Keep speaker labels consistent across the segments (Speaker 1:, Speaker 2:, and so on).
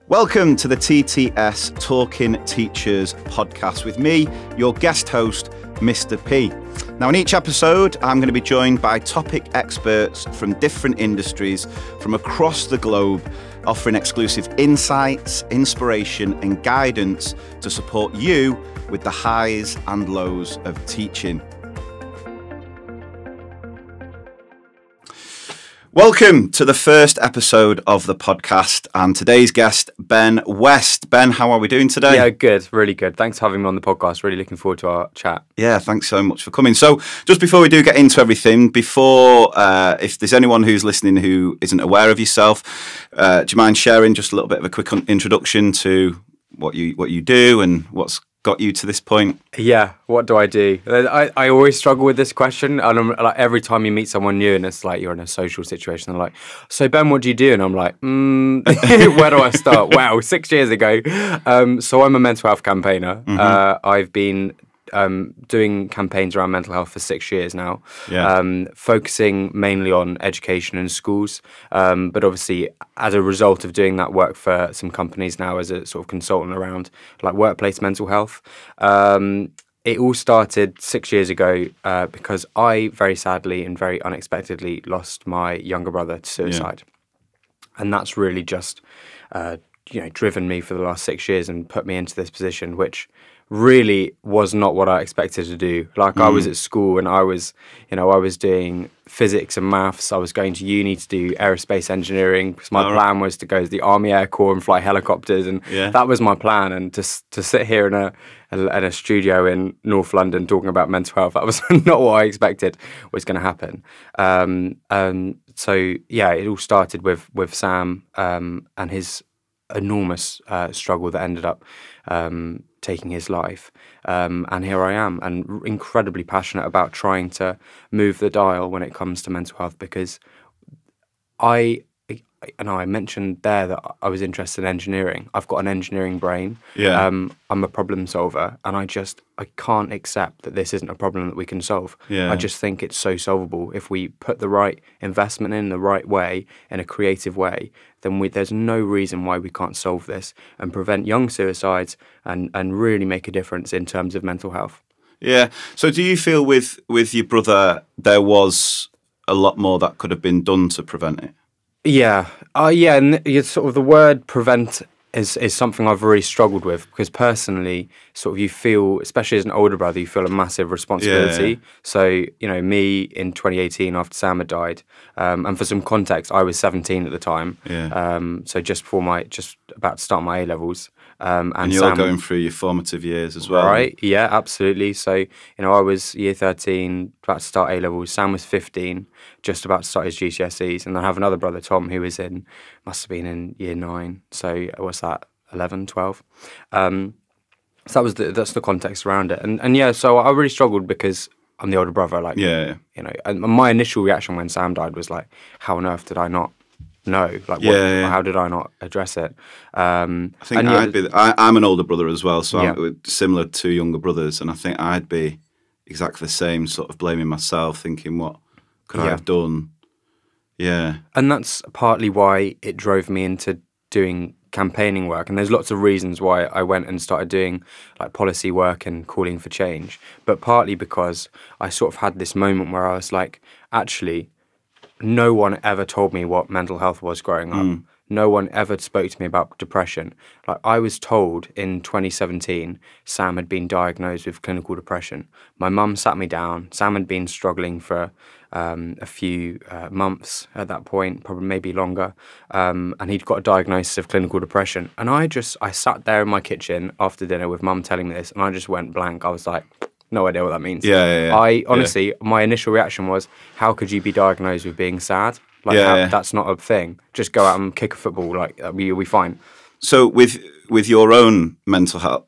Speaker 1: Welcome to the TTS Talking Teachers podcast with me, your guest host, Mr. P. Now, in each episode, I'm going to be joined by topic experts from different industries from across the globe, offering exclusive insights, inspiration, and guidance to support you with the highs and lows of teaching. Welcome to the first episode of the podcast, and today's guest, Ben West. Ben, how are we doing today?
Speaker 2: Yeah, good, really good. Thanks for having me on the podcast. Really looking forward to our chat.
Speaker 1: Yeah, thanks so much for coming. So just before we do get into everything, if there's anyone who's listening who isn't aware of yourself, do you mind sharing just a little bit of a quick introduction to what you do and what's got you to this point?
Speaker 2: Yeah, what do I do? I always struggle with this question, and I'm like, every time you meet someone new and it's like you're in a social situation, they're like, so Ben, what do you do? And I'm like, where do I start? Wow, 6 years ago. So I'm a mental health campaigner. I've been doing campaigns around mental health for 6 years now, focusing mainly on education and schools, but obviously as a result of doing that work for some companies now as a sort of consultant around like workplace mental health. It all started 6 years ago because I very sadly and very unexpectedly lost my younger brother to suicide. And that's really just driven me for the last 6 years and put me into this position, which really was not what I expected to do. Like I was at school and I was doing physics and maths. I was going to uni to do aerospace engineering because my plan was to go to the Army Air Corps and fly helicopters, and that was my plan. And to sit here in a studio in North London talking about mental health, that was not what I expected was going to happen. So yeah, it all started with Sam and his enormous struggle that ended up taking his life, and here I am, and incredibly passionate about trying to move the dial when it comes to mental health, because I mentioned there that I was interested in engineering. I've got an engineering brain. I'm a problem solver, and I can't accept that this isn't a problem that we can solve. I just think it's so solvable if we put the right investment in the right way, in a creative way. Then there's no reason why we can't solve this and prevent young suicides and really make a difference in terms of mental health. Yeah.
Speaker 1: So do you feel with your brother there was a lot more that could have been done to prevent it?
Speaker 2: Yeah. And sort of the word prevent is something I've really struggled with, because personally, sort of you feel, especially as an older brother, you feel a massive responsibility. Yeah. So, me in 2018 after Sam had died, and for some context, I was 17 at the time. So just about to start my A-levels.
Speaker 1: And you're Sam, going through your formative years as well.
Speaker 2: Right, yeah, absolutely. So, I was year 13, about to start A-levels. Sam was 15, just about to start his GCSEs. And I have another brother, Tom, who must have been in year 9. So what's that, 11, 12? So that's the context around it. And yeah, so I really struggled because I'm the older brother. And my initial reaction when Sam died was like, how on earth did I not know? How did I not address it?
Speaker 1: I think I'm an older brother as well, so I'm similar to younger brothers, and I think I'd be exactly the same, sort of blaming myself, thinking, what could I have done? Yeah.
Speaker 2: And that's partly why it drove me into doing campaigning work, and there's lots of reasons why I went and started doing like policy work and calling for change, but partly because I sort of had this moment where I was like, actually, no one ever told me what mental health was growing up. No one ever spoke to me about depression. Like, I was told in 2017, Sam had been diagnosed with clinical depression. My mum sat me down. Sam had been struggling for a few months at that point, probably maybe longer, and he'd got a diagnosis of clinical depression. And I sat there in my kitchen after dinner with mum telling me this, and I just went blank. I was like, no idea what that means. I honestly, my initial reaction was, how could you be diagnosed with being sad? That's not a thing. Just go out and kick a football. You'll be fine.
Speaker 1: So with your own mental health,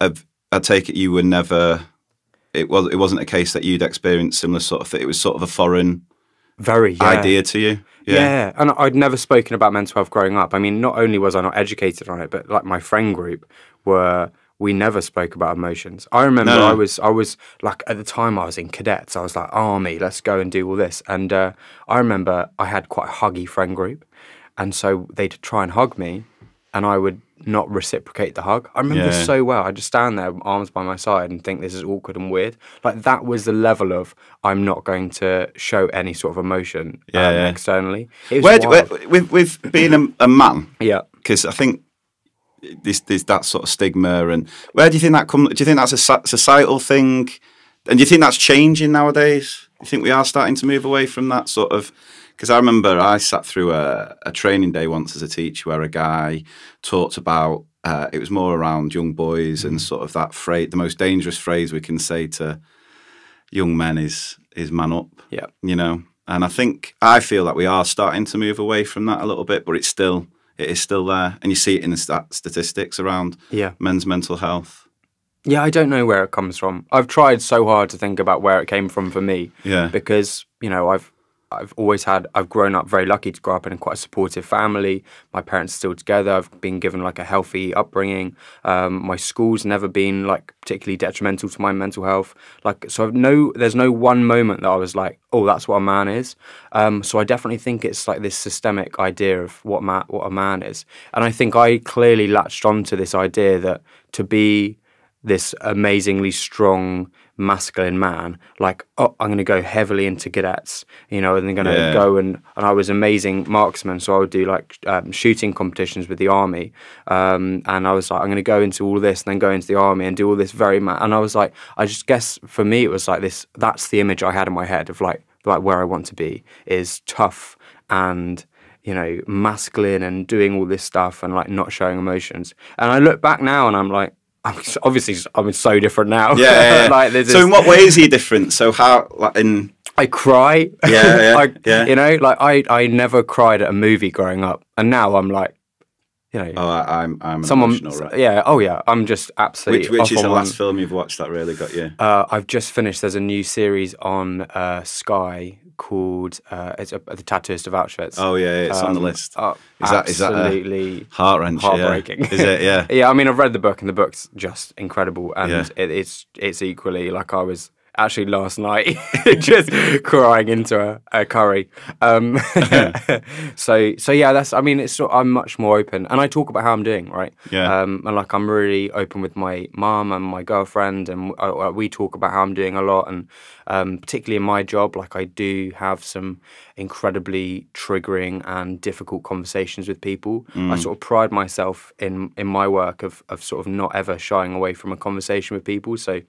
Speaker 1: I take it you were never. It wasn't a case that you'd experienced similar sort of thing. It was sort of a foreign idea to you.
Speaker 2: Yeah, and I'd never spoken about mental health growing up. I mean, not only was I not educated on it, but like my friend group we never spoke about emotions. I remember I was like, at the time I was in cadets, I was like, army, let's go and do all this. And I remember I had quite a huggy friend group, and so they'd try and hug me, and I would not reciprocate the hug. I remember so well. I'd just stand there, arms by my side, and think this is awkward and weird. Like that was the level of I'm not going to show any sort of emotion externally. It was wild.
Speaker 1: With being a man,
Speaker 2: yeah,
Speaker 1: because I think there's that sort of stigma, and where do you think that comes? Do you think that's a societal thing, and do you think that's changing nowadays? Do you think we are starting to move away from that sort of? Because I remember I sat through a training day once as a teacher where a guy talked about, it was more around young boys and sort of that phrase, the most dangerous phrase we can say to young men is man up, you know? And I feel that we are starting to move away from that a little bit, but it is still there. And you see it in the statistics around men's mental health.
Speaker 2: Yeah, I don't know where it comes from. I've tried so hard to think about where it came from for me.
Speaker 1: Yeah.
Speaker 2: Because, you know, I've grown up very lucky to grow up in quite a supportive family. My parents are still together. I've been given like a healthy upbringing. My school's never been like particularly detrimental to my mental health. Like, so there's no one moment that I was like, oh, that's what a man is. So I definitely think it's like this systemic idea of what a man is. And I think I clearly latched onto this idea that to be this amazingly strong masculine man, like, oh, I'm going to go heavily into cadets, you know, and they're going to go and I was amazing marksman, so I would do like shooting competitions with the army, and I was like, I'm going to go into all this and then go into the army and do all this and I was like, I just guess for me it was like this, that's the image I had in my head of like where I want to be is tough and, you know, masculine and doing all this stuff and like not showing emotions. And I look back now and I'm like, I'm so different now.
Speaker 1: Yeah.
Speaker 2: Like,
Speaker 1: so in what way is he different? So how, like
Speaker 2: I cry.
Speaker 1: Yeah.
Speaker 2: You know, like I never cried at a movie growing up, and now I'm like, you know,
Speaker 1: I'm emotional, right?
Speaker 2: Yeah. Oh yeah. I'm just absolutely.
Speaker 1: Which is the last film you've watched that really got you?
Speaker 2: I've just finished. There's a new series on Sky called it's The Tattooist of Auschwitz.
Speaker 1: Oh yeah, it's on the list. Is that
Speaker 2: absolutely
Speaker 1: heart-wrenching?
Speaker 2: Heartbreaking.
Speaker 1: Is it? Yeah.
Speaker 2: Yeah. I mean, I've read the book, and the book's just incredible, and it's equally like I was actually last night just crying into a curry. So yeah, that's. I mean, I'm much more open, and I talk about how I'm doing, right?
Speaker 1: Yeah.
Speaker 2: And like I'm really open with my mum and my girlfriend, and we talk about how I'm doing a lot, and particularly in my job, like I do have some incredibly triggering and difficult conversations with people. I sort of pride myself in my work of sort of not ever shying away from a conversation with people. So,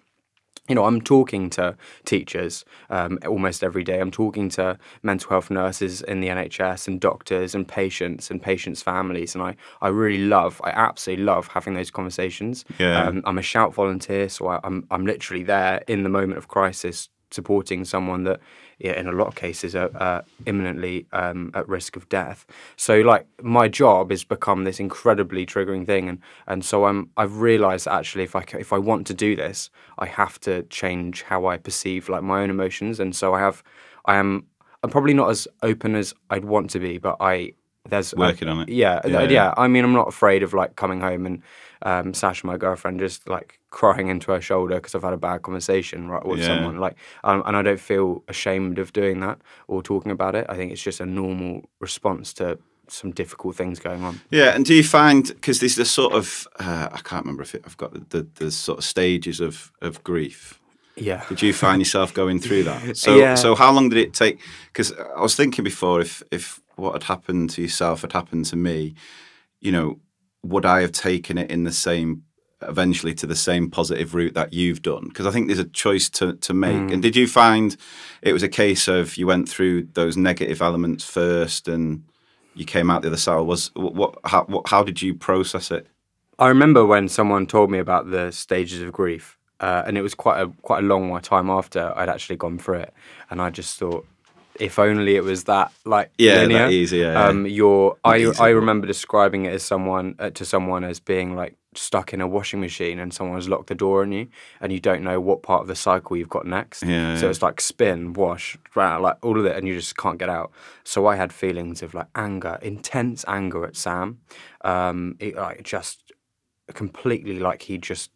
Speaker 2: you know, I'm talking to teachers almost every day. I'm talking to mental health nurses in the NHS and doctors and patients' families. And I absolutely love having those conversations.
Speaker 1: Yeah.
Speaker 2: I'm a shout volunteer, so I'm literally there in the moment of crisis, supporting someone that, in a lot of cases, are imminently at risk of death. So, like, my job has become this incredibly triggering thing, and so I've realised that actually, if I want to do this, I have to change how I perceive like my own emotions, and so I'm probably not as open as I'd want to be, but there's
Speaker 1: working on it.
Speaker 2: Yeah. I mean, I'm not afraid of like coming home and Sasha, my girlfriend, just like crying into her shoulder because I've had a bad conversation with someone. Like, and I don't feel ashamed of doing that or talking about it. I think it's just a normal response to some difficult things going on.
Speaker 1: Yeah, and do you find, because there's this sort of I can't remember if I've got the sort of stages of grief.
Speaker 2: Yeah.
Speaker 1: Did you find yourself going through that? So how long did it take? Because I was thinking before, if what had happened to yourself had happened to me, you know, would I have taken it eventually to the same positive route that you've done? Because I think there's a choice to make. And did you find it was a case of you went through those negative elements first and you came out the other side? How did you process it?
Speaker 2: I remember when someone told me about the stages of grief, and it was quite a long time after I'd actually gone through it, and I just thought, if only it was that linear.
Speaker 1: That easy.
Speaker 2: I remember describing it as to someone as being like stuck in a washing machine and someone has locked the door on you and you don't know what part of the cycle you've got next. So it's like spin, wash, like all of it, and you just can't get out. So I had feelings of like anger, intense anger at Sam. Just completely like he just,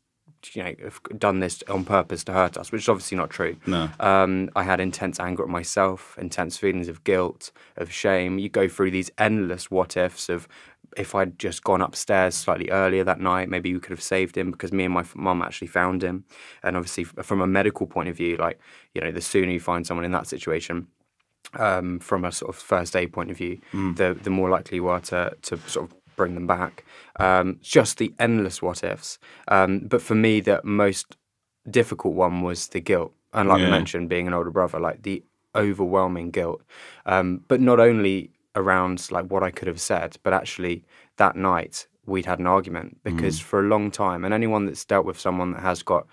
Speaker 2: you know, done this on purpose to hurt us, which is obviously not true.
Speaker 1: No.
Speaker 2: I had intense anger at myself, intense feelings of guilt, of shame. You go through these endless what ifs of if I'd just gone upstairs slightly earlier that night, maybe we could have saved him, because me and my mum actually found him. And obviously, from a medical point of view, like, you know, the sooner you find someone in that situation, from a sort of first aid point of view, the more likely you are to sort of bring them back. Just the endless what ifs. But for me, the most difficult one was the guilt. And like I mentioned, being an older brother, like the overwhelming guilt. But not only around like what I could have said, but actually that night we'd had an argument, because for a long time, and anyone that's dealt with someone that has got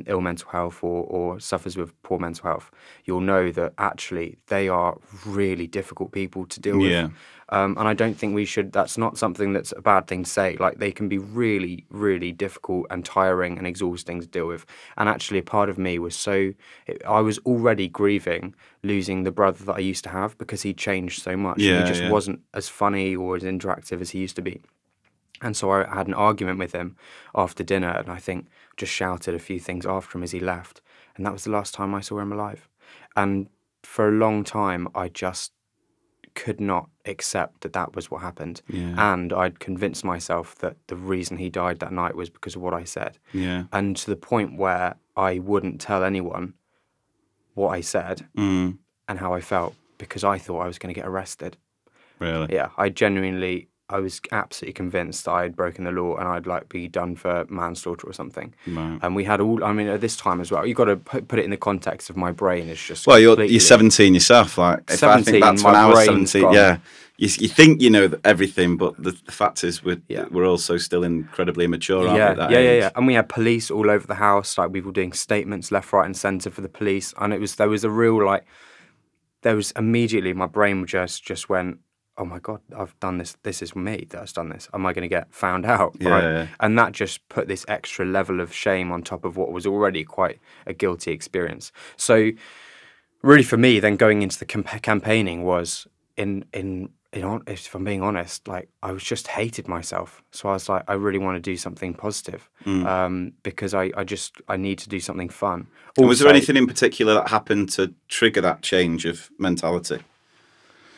Speaker 2: ill mental health or suffers with poor mental health, you'll know that actually they are really difficult people to deal with. And I don't think that's not something that's a bad thing to say. Like, they can be really, really difficult and tiring and exhausting to deal with. And actually a part of me was I was already grieving losing the brother that I used to have, because he changed so much. He just wasn't as funny or as interactive as he used to be. And so I had an argument with him after dinner, and I think just shouted a few things after him as he left. And that was the last time I saw him alive. And for a long time, I just could not accept that that was what happened. And I'd convinced myself that the reason he died that night was because of what I said. And to the point where I wouldn't tell anyone what I said and how I felt, because I thought I was going to get arrested.
Speaker 1: Really?
Speaker 2: Yeah, I was absolutely convinced that I had broken the law and I'd like be done for manslaughter or something.
Speaker 1: Right.
Speaker 2: And we had at this time as well, you've got to put it in the context of my brain. It's just
Speaker 1: well, you're 17 yourself. Like, if 17, I think that's when I was 17, you think you know everything, but the fact is we're also still incredibly immature, aren't we, at that age?
Speaker 2: And we had police all over the house. Like, we were doing statements left, right, and centre for the police, and there was immediately my brain just went, oh my God, I've done this. This is me that's done this. Am I going to get found out? Right? And that just put this extra level of shame on top of what was already quite a guilty experience. So really for me, then going into the campaigning was, if I'm being honest, like, I was just hated myself. So I was like, I really want to do something positive, because I need to do something fun. Also,
Speaker 1: was there anything in particular that happened to trigger that change of mentality?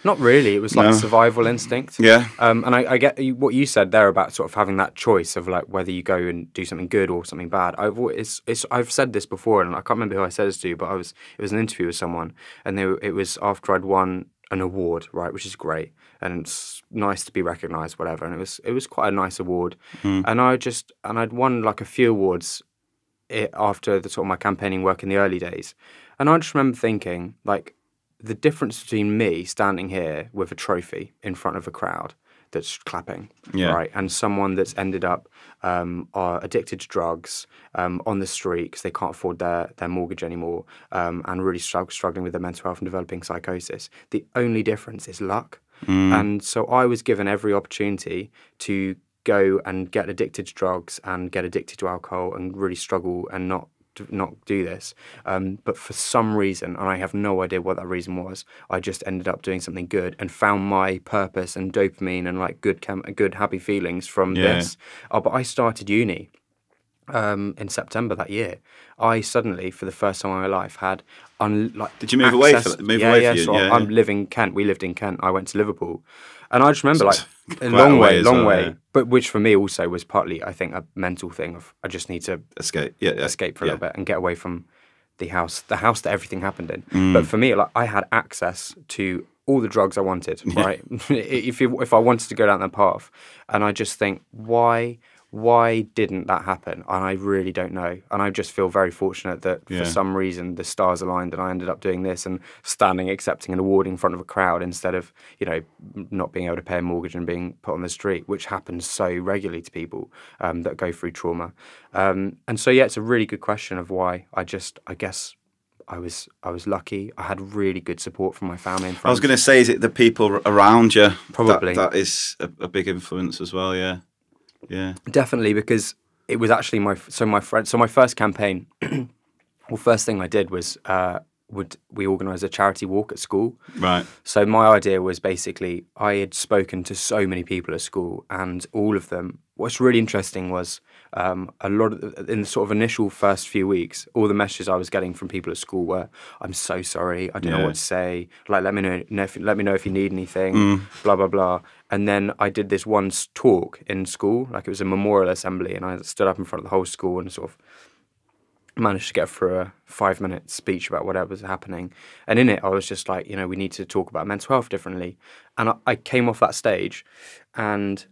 Speaker 2: Not really. It was like a survival instinct.
Speaker 1: Yeah.
Speaker 2: And I get what you said there about sort of having that choice of like whether you go and do something good or something bad. I've said this before, and I can't remember who I said this to, but it was an interview with someone, and it was after I'd won an award, right, which is great, and it's nice to be recognised, whatever. And it was quite a nice award, and I'd won like a few awards after the sort of my campaigning work in the early days, and I just remember thinking, like, the difference between me standing here with a trophy in front of a crowd that's clapping, right, and someone that's ended up addicted to drugs, on the street because they can't afford their mortgage anymore, and really struggling with their mental health and developing psychosis. The only difference is luck. And so I was given every opportunity to go and get addicted to drugs and get addicted to alcohol and really struggle and not do this, but for some reason, and I have no idea what that reason was, I just ended up doing something good and found my purpose and dopamine and like good happy feelings from this. But I started uni in September that year. I suddenly, for the first time in my life, had
Speaker 1: Did you move away for you?
Speaker 2: So I live in Kent. We lived in Kent. I went to Liverpool, and I just remember like a long way.
Speaker 1: Yeah.
Speaker 2: But which for me also was partly, I think, a mental thing of I just need to escape for a little bit and get away from the house that everything happened in. But for me, like, I had access to all the drugs I wanted, right? If I wanted to go down that path, and I just think, why didn't that happen? And I really don't know. And I just feel very fortunate that for some reason the stars aligned and I ended up doing this and accepting an award in front of a crowd instead of, not being able to pay a mortgage and being put on the street, which happens so regularly to people that go through trauma. And so, it's a really good question of why. I guess I was lucky. I had really good support from my family and friends.
Speaker 1: I was going to say, is it the people around you?
Speaker 2: Probably.
Speaker 1: That is a big influence as well, yeah. Yeah,
Speaker 2: definitely, because it was actually my first campaign. Well, first thing I did was we organise a charity walk at school.
Speaker 1: Right.
Speaker 2: So my idea was basically I had spoken to so many people at school, and all of them. What's really interesting was a lot of in the sort of initial first few weeks, all the messages I was getting from people at school were, "I'm so sorry, I don't know what to say. Like, let me know if you need anything." Blah blah blah. And then I did this one talk in school, like it was a memorial assembly, and I stood up in front of the whole school and sort of managed to get through a 5-minute speech about whatever was happening. And in it, I was just like, we need to talk about mental health differently. And I came off that stage, and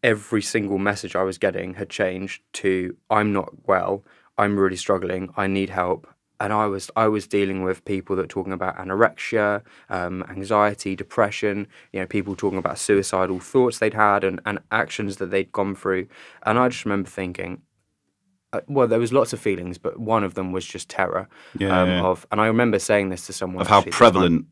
Speaker 2: every single message I was getting had changed to, I'm not well, I'm really struggling, I need help. And I was dealing with people that were talking about anorexia, anxiety, depression, people talking about suicidal thoughts they'd had and actions that they'd gone through. And I just remember thinking, well, there was lots of feelings, but one of them was just terror. And I remember saying this to someone.
Speaker 1: Of how prevalent,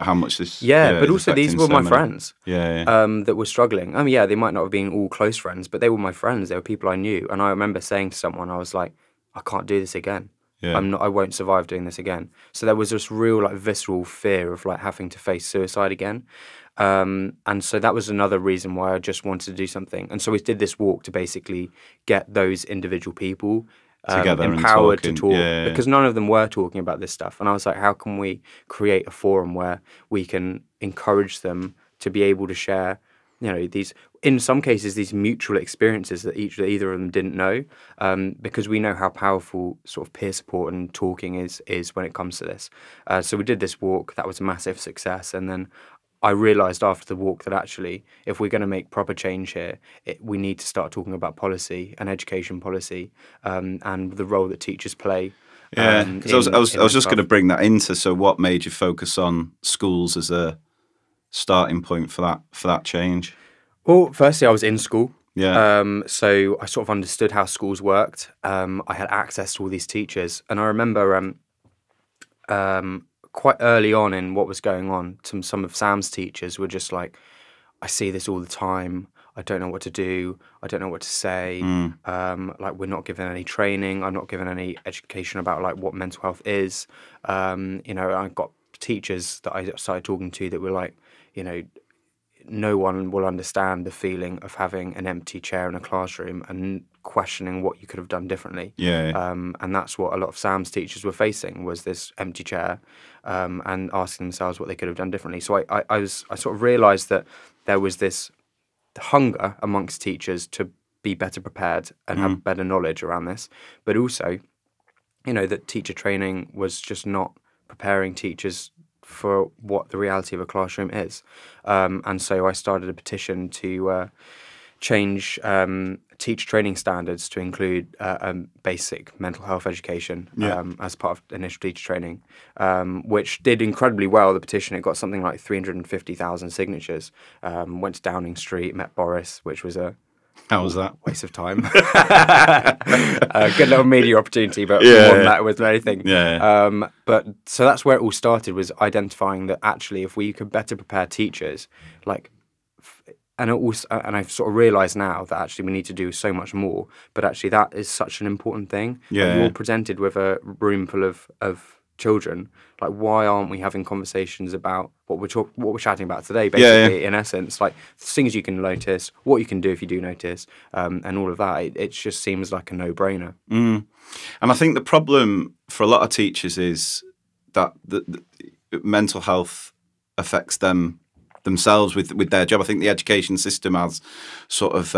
Speaker 1: how much this.
Speaker 2: Yeah, but also these were my friends.
Speaker 1: Yeah.
Speaker 2: That were struggling. They might not have been all close friends, but they were my friends. They were people I knew. And I remember saying to someone, I was like, I can't do this again.
Speaker 1: Yeah.
Speaker 2: I won't survive doing this again. So there was this real visceral fear of having to face suicide again. And so that was another reason why I just wanted to do something. And so we did this walk to basically get those individual people
Speaker 1: together,
Speaker 2: empowered to talk, because none of them were talking about this stuff. And I was like, how can we create a forum where we can encourage them to be able to share, these, in some cases, these mutual experiences that either of them didn't know, because we know how powerful sort of peer support and talking is when it comes to this. So we did this walk. That was a massive success. And then I realised after the walk that actually, if we're going to make proper change here, we need to start talking about policy and education policy, and the role that teachers play.
Speaker 1: Yeah, because I was just going to bring that into. So, what made you focus on schools as a starting point for that change?
Speaker 2: Well, firstly, I was in school.
Speaker 1: Yeah.
Speaker 2: So I sort of understood how schools worked. I had access to all these teachers, and I remember quite early on in what was going on, some of Sam's teachers were just like, I see this all the time. I don't know what to do. I don't know what to say. We're not given any training. I'm not given any education about what mental health is. I got teachers that I started talking to that were like, no one will understand the feeling of having an empty chair in a classroom and questioning what you could have done differently. And that's what a lot of Sam's teachers were facing, was this empty chair, and asking themselves what they could have done differently. So I sort of realised that there was this hunger amongst teachers to be better prepared and have better knowledge around this, but also, that teacher training was just not preparing teachers for what the reality of a classroom is. And so I started a petition to change teacher training standards to include basic mental health education as part of initial teacher training, which did incredibly well, the petition. It got something like 350,000 signatures, went to Downing Street, met Boris, which was a
Speaker 1: How was that?
Speaker 2: waste of time. Good little media opportunity, but more than that, it wasn't anything. But so that's where it all started, was identifying that actually, if we could better prepare teachers, and I've sort of realised now that actually we need to do so much more. But actually, that is such an important thing. You're presented with a room full of children. Like, why aren't we having conversations about what we're chatting about today? Basically, in essence, like things you can notice, what you can do if you do notice, and all of that. It just seems like a no-brainer.
Speaker 1: And I think the problem for a lot of teachers is that the mental health affects themselves with their job. I think the education system has sort of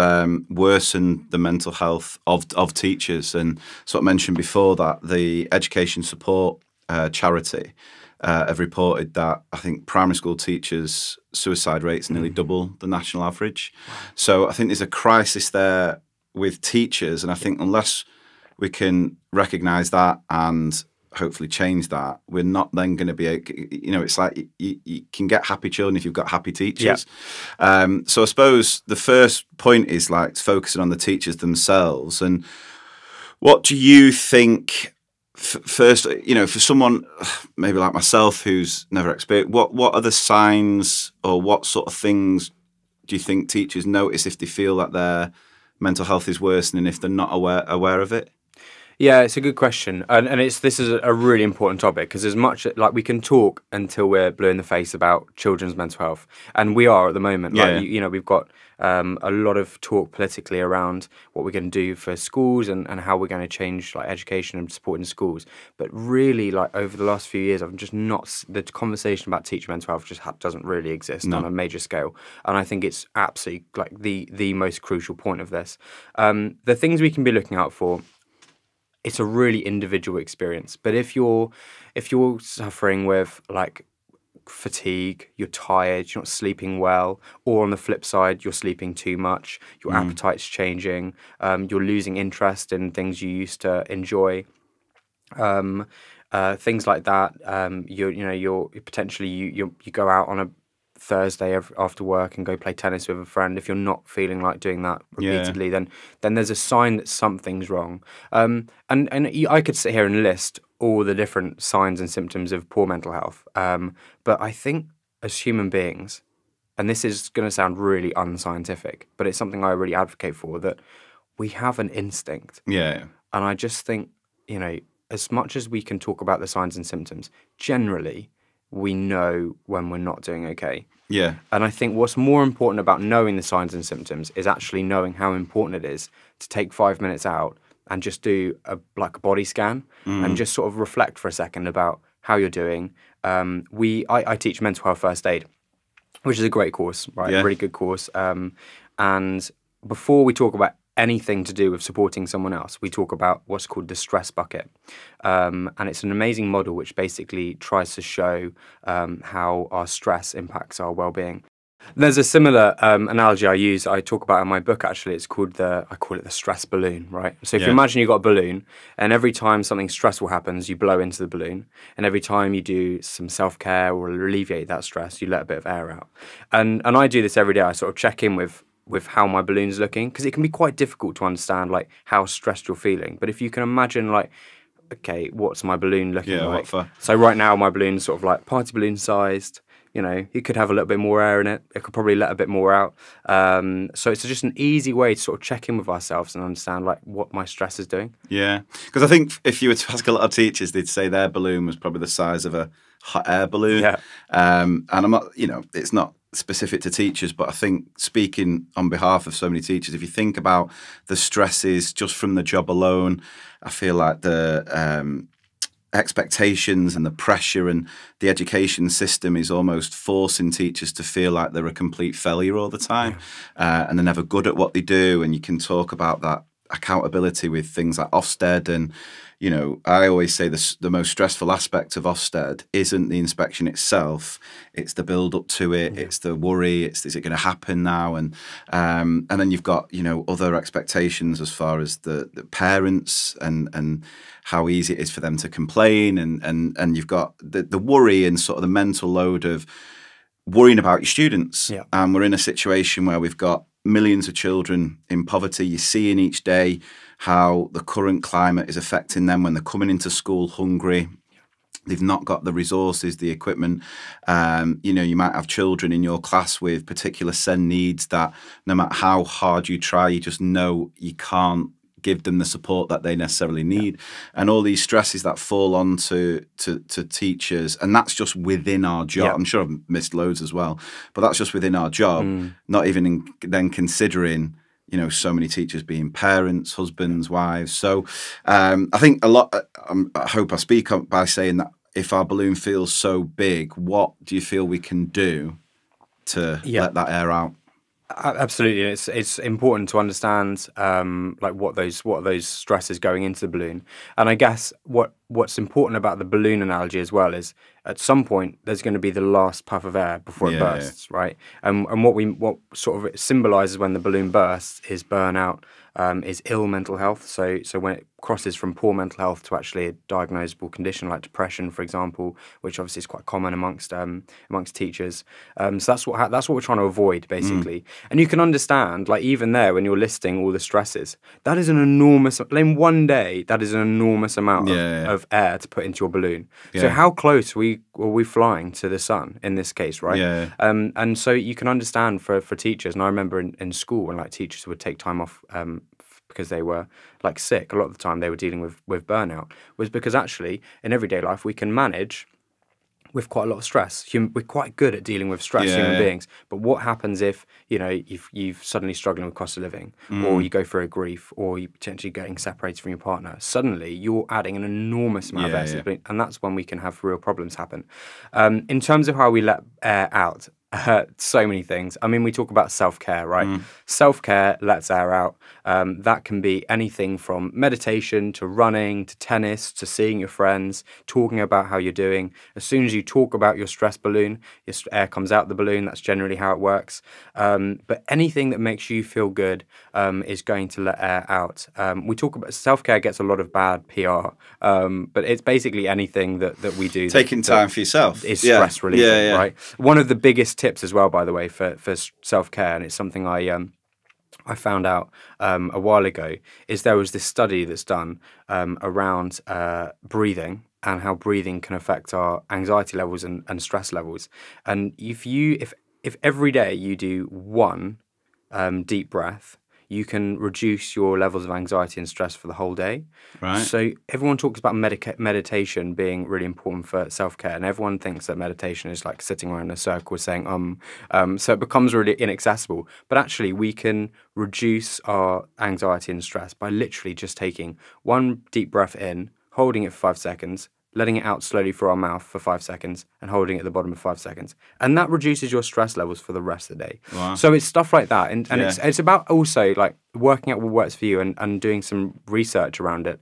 Speaker 1: worsened the mental health of teachers, and sort of mentioned before that the education support charity have reported that I think primary school teachers' suicide rates nearly double the national average. So I think there's a crisis there with teachers, and I think unless we can recognise that and hopefully change that, we're not then going to be, it's like you can get happy children if you've got happy teachers. So I suppose the first point is focusing on the teachers themselves. And what do you think, first, for someone maybe like myself who's never experienced, what are the signs, or what sort of things do you think teachers notice if they feel that their mental health is worsening, if they're not aware of it?
Speaker 2: Yeah, it's a good question, and this is a really important topic because as much like we can talk until we're blue in the face about children's mental health, and we are at the moment.
Speaker 1: Yeah.
Speaker 2: Like you know, we've got a lot of talk politically around what we're going to do for schools and how we're going to change like education and support in schools. But really, like over the last few years, I've just not the conversation about teacher mental health just doesn't really exist on a major scale, and I think it's absolutely like the most crucial point of this. The things we can be looking out for. It's a really individual experience. But if you're suffering with like fatigue, you're tired, you're not sleeping well, or on the flip side, you're sleeping too much, your appetite's changing, you're losing interest in things you used to enjoy, things like that. You're potentially you go out on a Thursday after work and go play tennis with a friend. If you're not feeling like doing that repeatedly, then there's a sign that something's wrong. I could sit here and list all the different signs and symptoms of poor mental health. But I think as human beings, and this is going to sound really unscientific, but it's something I really advocate for, that we have an instinct.
Speaker 1: Yeah.
Speaker 2: And I just think, as much as we can talk about the signs and symptoms, generally we know when we're not doing okay.
Speaker 1: Yeah.
Speaker 2: And I think what's more important about knowing the signs and symptoms is actually knowing how important it is to take 5 minutes out and just do a body scan and just sort of reflect for a second about how you're doing. I teach mental health first aid, which is a great course, right?
Speaker 1: Yeah.
Speaker 2: A really good course. And before we talk about anything to do with supporting someone else, we talk about what's called the stress bucket. And it's an amazing model which basically tries to show how our stress impacts our well-being. There's a similar analogy I talk about in my book, actually. It's called I call it the stress balloon, right? So if you imagine you've got a balloon, and every time something stressful happens, you blow into the balloon. And every time you do some self-care or alleviate that stress, you let a bit of air out. And I do this every day. I sort of check in with how my balloon's looking, because it can be quite difficult to understand like how stressed you're feeling. But if you can imagine like, okay, what's my balloon looking like? So right now my balloon's sort of like party balloon sized. You could have a little bit more air in it. It could probably let a bit more out. So it's just an easy way to sort of check in with ourselves and understand like what my stress is doing.
Speaker 1: Yeah, because I think if you were to ask a lot of teachers, they'd say their balloon was probably the size of a hot air balloon.
Speaker 2: Yeah.
Speaker 1: And I'm not, it's not specific to teachers, but I think speaking on behalf of so many teachers, if you think about the stresses just from the job alone, I feel like the expectations and the pressure and the education system is almost forcing teachers to feel like they're a complete failure all the time, and they're never good at what they do. And you can talk about that accountability with things like Ofsted. And I always say the most stressful aspect of Ofsted isn't the inspection itself, it's the build up to it, it's the worry, is it going to happen now? And then you've got other expectations as far as the parents and how easy it is for them to complain, and you've got the worry and sort of the mental load of worrying about your students. And we're in a situation where we've got millions of children in poverty. You're seeing each day how the current climate is affecting them when they're coming into school hungry. They've not got the resources, the equipment. You might have children in your class with particular SEND needs that no matter how hard you try, you just know you can't give them the support that they necessarily need. And all these stresses that fall on to teachers, and that's just within our job. I'm sure I've missed loads as well, but that's just within our job, not even then considering so many teachers being parents, husbands, wives. So I think a lot, I hope I speak up by saying that if our balloon feels so big, what do you feel we can do to let that air out?
Speaker 2: Absolutely, it's important to understand like what those stresses going into the balloon. And I guess what's important about the balloon analogy as well is at some point there's going to be the last puff of air before it bursts, right? And what sort of it symbolizes when the balloon bursts is burnout, is ill mental health. So when it crosses from poor mental health to actually a diagnosable condition like depression, for example, which obviously is quite common amongst teachers. So that's what we're trying to avoid, basically. And you can understand, like even there when you're listing all the stresses, that is an enormous. In one day, that is an enormous amount of air to put into your balloon. So how close were we flying to the sun in this case, right? And so you can understand for teachers. And I remember in school when like teachers would take time off off because they were like sick. A lot of the time they were dealing with burnout, was because actually in everyday life we can manage with quite a lot of stress. We're quite good at dealing with stress, human beings. But what happens if, you know, you've suddenly struggling with cost of living, or you go through a grief, or you potentially getting separated from your partner? Suddenly, you're adding an enormous amount of air, and that's when we can have real problems happen. In terms of how we let air out, so many things. I mean, we talk about self-care, right? Self-care lets air out. That can be anything from meditation to running to tennis to seeing your friends, talking about how you're doing. As soon as you talk about your stress balloon, your air comes out the balloon. That's generally how it works. But anything that makes you feel good is going to let air out. We talk about self-care gets a lot of bad PR, but it's basically anything that we do.
Speaker 1: Taking time for yourself
Speaker 2: is stress relieving, right? One of the biggest tips as well, by the way, for self-care, and it's something I found out a while ago, is there was this study that's done around breathing and how breathing can affect our anxiety levels and stress levels. And if every day you do one deep breath, you can reduce your levels of anxiety and stress for the whole day.
Speaker 1: Right.
Speaker 2: So everyone talks about meditation being really important for self-care, and everyone thinks that meditation is like sitting around in a circle saying so it becomes really inaccessible. But actually we can reduce our anxiety and stress by literally just taking one deep breath in, holding it for 5 seconds, letting it out slowly through our mouth for 5 seconds, and holding it at the bottom of 5 seconds. And that reduces your stress levels for the rest of the day.
Speaker 1: Wow.
Speaker 2: So it's stuff like that. And it's about also like working out what works for you and doing some research around it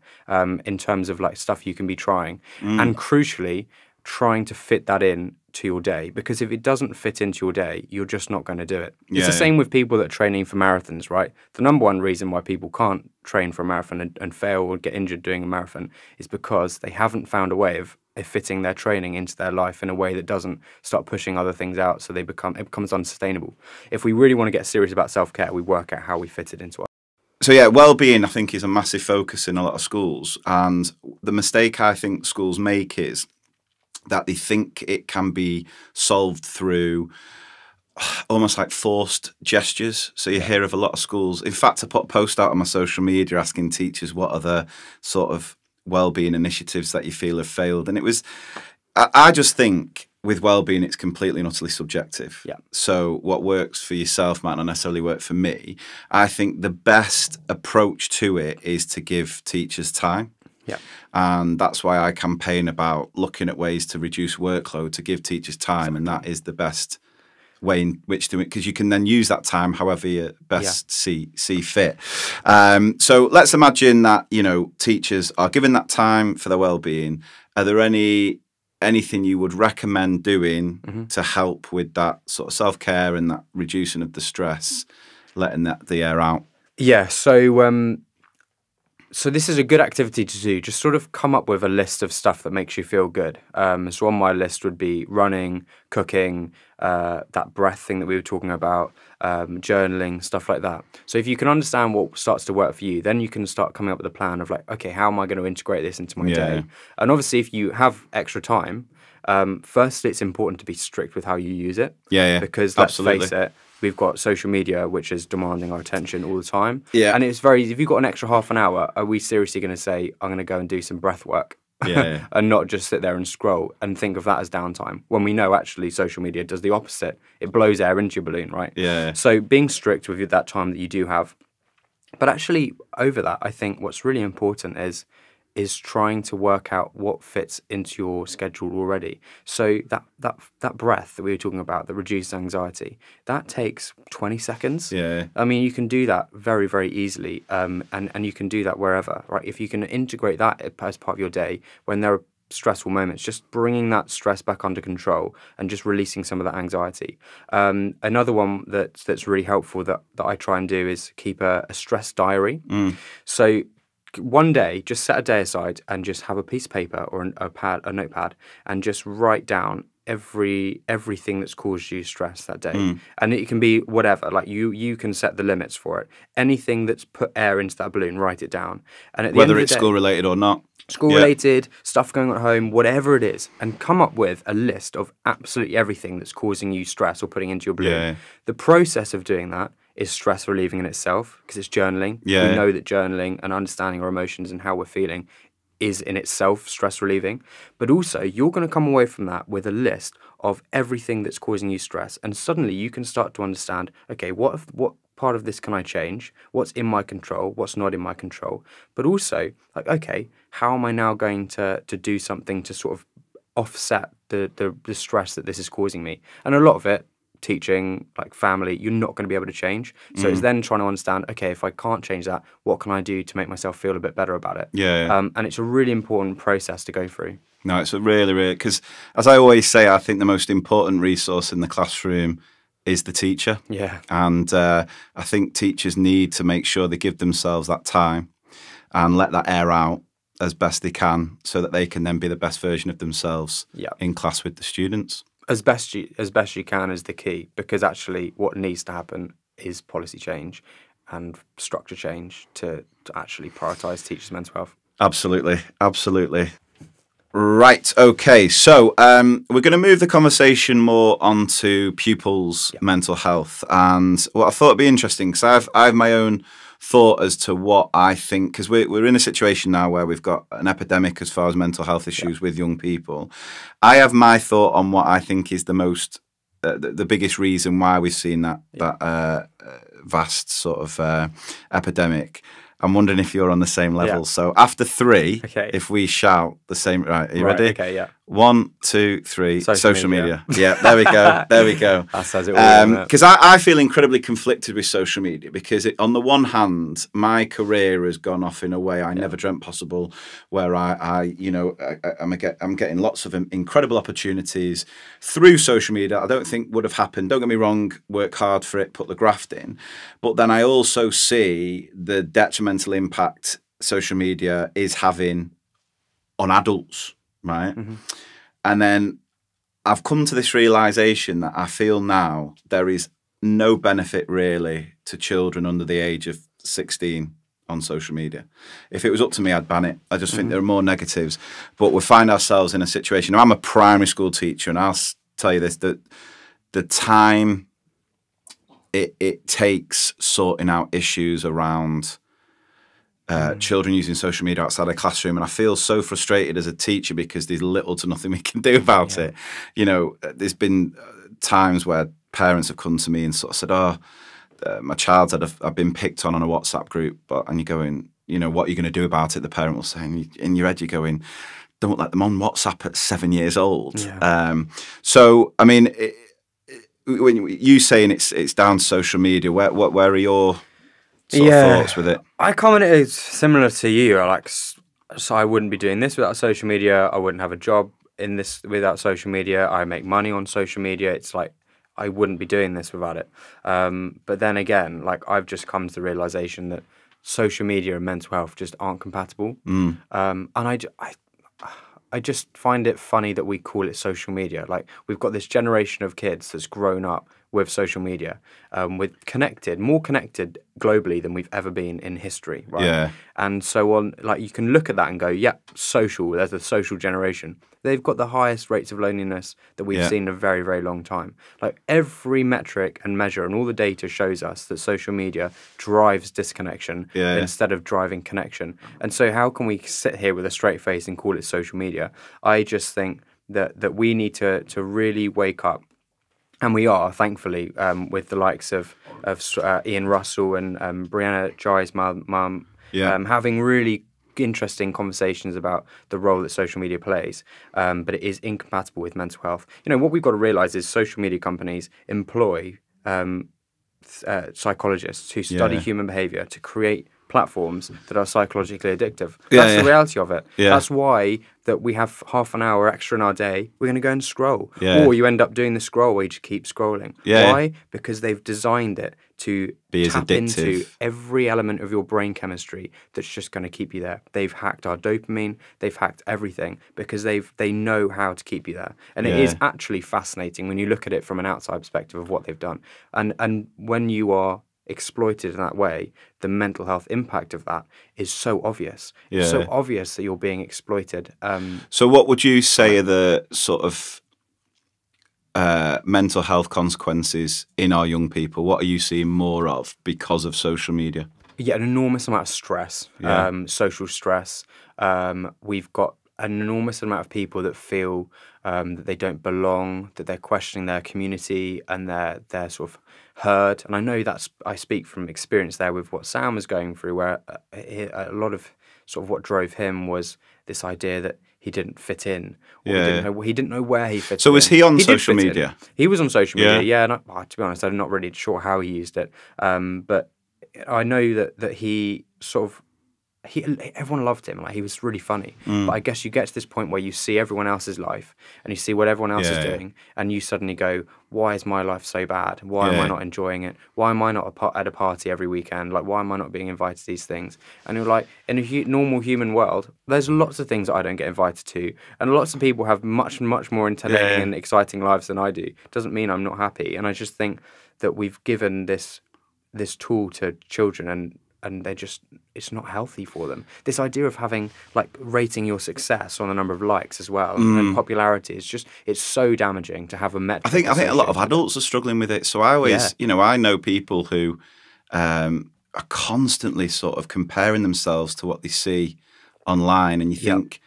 Speaker 2: in terms of like stuff you can be trying. And crucially, trying to fit that in to your day, because if it doesn't fit into your day, you're just not going to do it. It's the same with people that are training for marathons, right? The number one reason why people can't train for a marathon and fail or get injured doing a marathon is because they haven't found a way of fitting their training into their life in a way that doesn't start pushing other things out, so it becomes unsustainable. If we really want to get serious about self-care, we work out how we fit it into our.
Speaker 1: So yeah, well-being I think is a massive focus in a lot of schools, and the mistake I think schools make is that they think it can be solved through almost like forced gestures. So you hear of a lot of schools. In fact, I put a post out on my social media asking teachers what are the sort of well-being initiatives that you feel have failed. And I just think with well-being, it's completely and utterly subjective.
Speaker 2: Yeah.
Speaker 1: So what works for yourself might not necessarily work for me. I think the best approach to it is to give teachers time.
Speaker 2: Yeah.
Speaker 1: And that's why I campaign about looking at ways to reduce workload, to give teachers time, and that is the best way in which to do it, because you can then use that time however you best see fit. So let's imagine that, you know, teachers are given that time for their well-being. Are there anything you would recommend doing to help with that sort of self-care and that reducing of the stress, letting the air out?
Speaker 2: Yeah, so this is a good activity to do. Just sort of come up with a list of stuff that makes you feel good. So on my list would be running, cooking, that breath thing that we were talking about, journaling, stuff like that. So if you can understand what starts to work for you, then you can start coming up with a plan of like, okay, how am I going to integrate this into my day? And obviously, if you have extra time, firstly, it's important to be strict with how you use it. Because let's face it, we've got social media, which is demanding our attention all the time. And it's very easy. If you've got an extra half an hour, are we seriously going to say, I'm going to go and do some breath work? And not just sit there and scroll and think of that as downtime, when we know actually social media does the opposite. It blows air into your balloon, right? So being strict with that time that you do have. But actually, over that, I think what's really important is trying to work out what fits into your schedule already. So that breath that we were talking about, that reduces anxiety, that takes 20 seconds. I mean, you can do that very, very easily, and you can do that wherever, right? If you can integrate that as part of your day, when there are stressful moments, just bringing that stress back under control and just releasing some of that anxiety. Another one that's really helpful that I try and do is keep a stress diary. So one day, just set a day aside and just have a piece of paper or a notepad, and just write down everything that's caused you stress that day. And it can be whatever, like you can set the limits for it. Anything that's put air into that balloon, write it down. And at the
Speaker 1: whether
Speaker 2: end of
Speaker 1: it's
Speaker 2: the day,
Speaker 1: school related or not.
Speaker 2: School related, stuff going on at home, whatever it is, and come up with a list of absolutely everything that's causing you stress or putting into your balloon. The process of doing that is stress relieving in itself because it's journaling.
Speaker 1: Yeah.
Speaker 2: We know that journaling and understanding our emotions and how we're feeling is in itself stress relieving. But also, you're going to come away from that with a list of everything that's causing you stress. And suddenly you can start to understand, okay, what part of this can I change? What's in my control? What's not in my control? But also, like, okay, how am I now going to do something to sort of offset the stress that this is causing me? And a lot of it, teaching, like family, you're not going to be able to change. So it's then trying to understand, okay, if I can't change that, what can I do to make myself feel a bit better about it?
Speaker 1: Yeah.
Speaker 2: And it's a really important process to go through.
Speaker 1: No, it's a really, because as I always say, I think the most important resource in the classroom is the teacher.
Speaker 2: Yeah.
Speaker 1: And I think teachers need to make sure they give themselves that time and let that air out as best they can so that they can then be the best version of themselves in class with the students. As
Speaker 2: best you can is the key, because actually what needs to happen is policy change and structure change to actually prioritise teachers' mental health.
Speaker 1: Absolutely. Right, okay, so we're going to move the conversation more onto pupils' mental health, and what I thought would be interesting, because I have my own thought as to what I think, because we're in a situation now where we've got an epidemic as far as mental health issues with young people. I have my thought on what I think is the most, the biggest reason why we've seen that vast sort of epidemic. I'm wondering if you're on the same level. Yeah. So after three, if we shout the same, right? Are you ready?
Speaker 2: Okay, yeah.
Speaker 1: 1, 2, 3. Social media. Yeah, there we go.
Speaker 2: That says it all.
Speaker 1: Because I feel incredibly conflicted with social media, because on the one hand, my career has gone off in a way I never dreamt possible, where I'm getting lots of incredible opportunities through social media. I don't think would have happened. Don't get me wrong, work hard for it, put the graft in. But then I also see the detrimental impact social media is having on adults. Right. Mm-hmm. And then I've come to this realization that I feel now there is no benefit really to children under the age of 16 on social media. If it was up to me, I'd ban it. I just think there are more negatives. But we find ourselves in a situation. Now, I'm a primary school teacher, and I'll tell you this, that the time it takes sorting out issues around children using social media outside the classroom, and I feel so frustrated as a teacher because there's little to nothing we can do about it. You know, there's been times where parents have come to me and sort of said, my child's I've been picked on a WhatsApp group, and you're going, you know, what are you going to do about it? The parent will say, and in your head you're going, don't let them on WhatsApp at 7 years old. So, I mean, when you saying it's down to social media, where are your sort of thoughts with it?
Speaker 2: I comment it as similar to you. So I wouldn't be doing this without social media. I wouldn't have a job in this without social media. I make money on social media. It's like I wouldn't be doing this without it. But then again, like I've just come to the realization that social media and mental health just aren't compatible. And I just find it funny that we call it social media. Like we've got this generation of kids that's grown up with social media, with more connected globally than we've ever been in history, right?
Speaker 1: Yeah.
Speaker 2: And so on, like you can look at that and go, yeah, social, there's a social generation. They've got the highest rates of loneliness that we've seen in a very, very long time. Like every metric and measure and all the data shows us that social media drives disconnection instead of driving connection. And so how can we sit here with a straight face and call it social media? I just think that we need to really wake up. And we are, thankfully, with the likes of Ian Russell and Brianna Jai's mum, having really interesting conversations about the role that social media plays, but it is incompatible with mental health. You know, what we've got to realise is social media companies employ psychologists who study human behaviour to create platforms that are psychologically addictive. That's the reality of it. That's why that we have half an hour extra in our day, we're going to go and scroll. Or you end up doing the scroll where you just keep scrolling. Why? Because they've designed it to tap into every element of your brain chemistry that's just going to keep you there. They've hacked our dopamine, they've hacked everything because they know how to keep you there. And it is actually fascinating when you look at it from an outside perspective of what they've done. And when you are exploited in that way, the mental health impact of that is so obvious. It's so obvious that you're being exploited.
Speaker 1: So what would you say are the sort of mental health consequences in our young people? What are you seeing more of because of social media?
Speaker 2: Yeah, an enormous amount of stress, social stress. We've got an enormous amount of people that feel that they don't belong, that they're questioning their community and they're sort of heard. And I know I speak from experience there with what Sam was going through, where a lot of sort of what drove him was this idea that he didn't fit in, or he didn't know where he fit in.
Speaker 1: So was he on social media?
Speaker 2: He was on social media, yeah. And to be honest, I'm not really sure how he used it, but I know that he sort of everyone loved him. Like, he was really funny. But I guess you get to this point where you see everyone else's life and you see what everyone else is doing, and you suddenly go, "Why is my life so bad? Why am I not enjoying it? Why am I not at a party every weekend? Like, why am I not being invited to these things?" And you're like, in a normal human world, there's lots of things that I don't get invited to, and lots of people have much more entertaining and exciting lives than I do. Doesn't mean I'm not happy. And I just think that we've given this tool to children, and it's not healthy for them. This idea of having, like, rating your success on the number of likes as well, and popularity is just, it's so damaging to have a metric.
Speaker 1: I think a lot of adults are struggling with it. So I always, I know people who are constantly sort of comparing themselves to what they see online, and you think,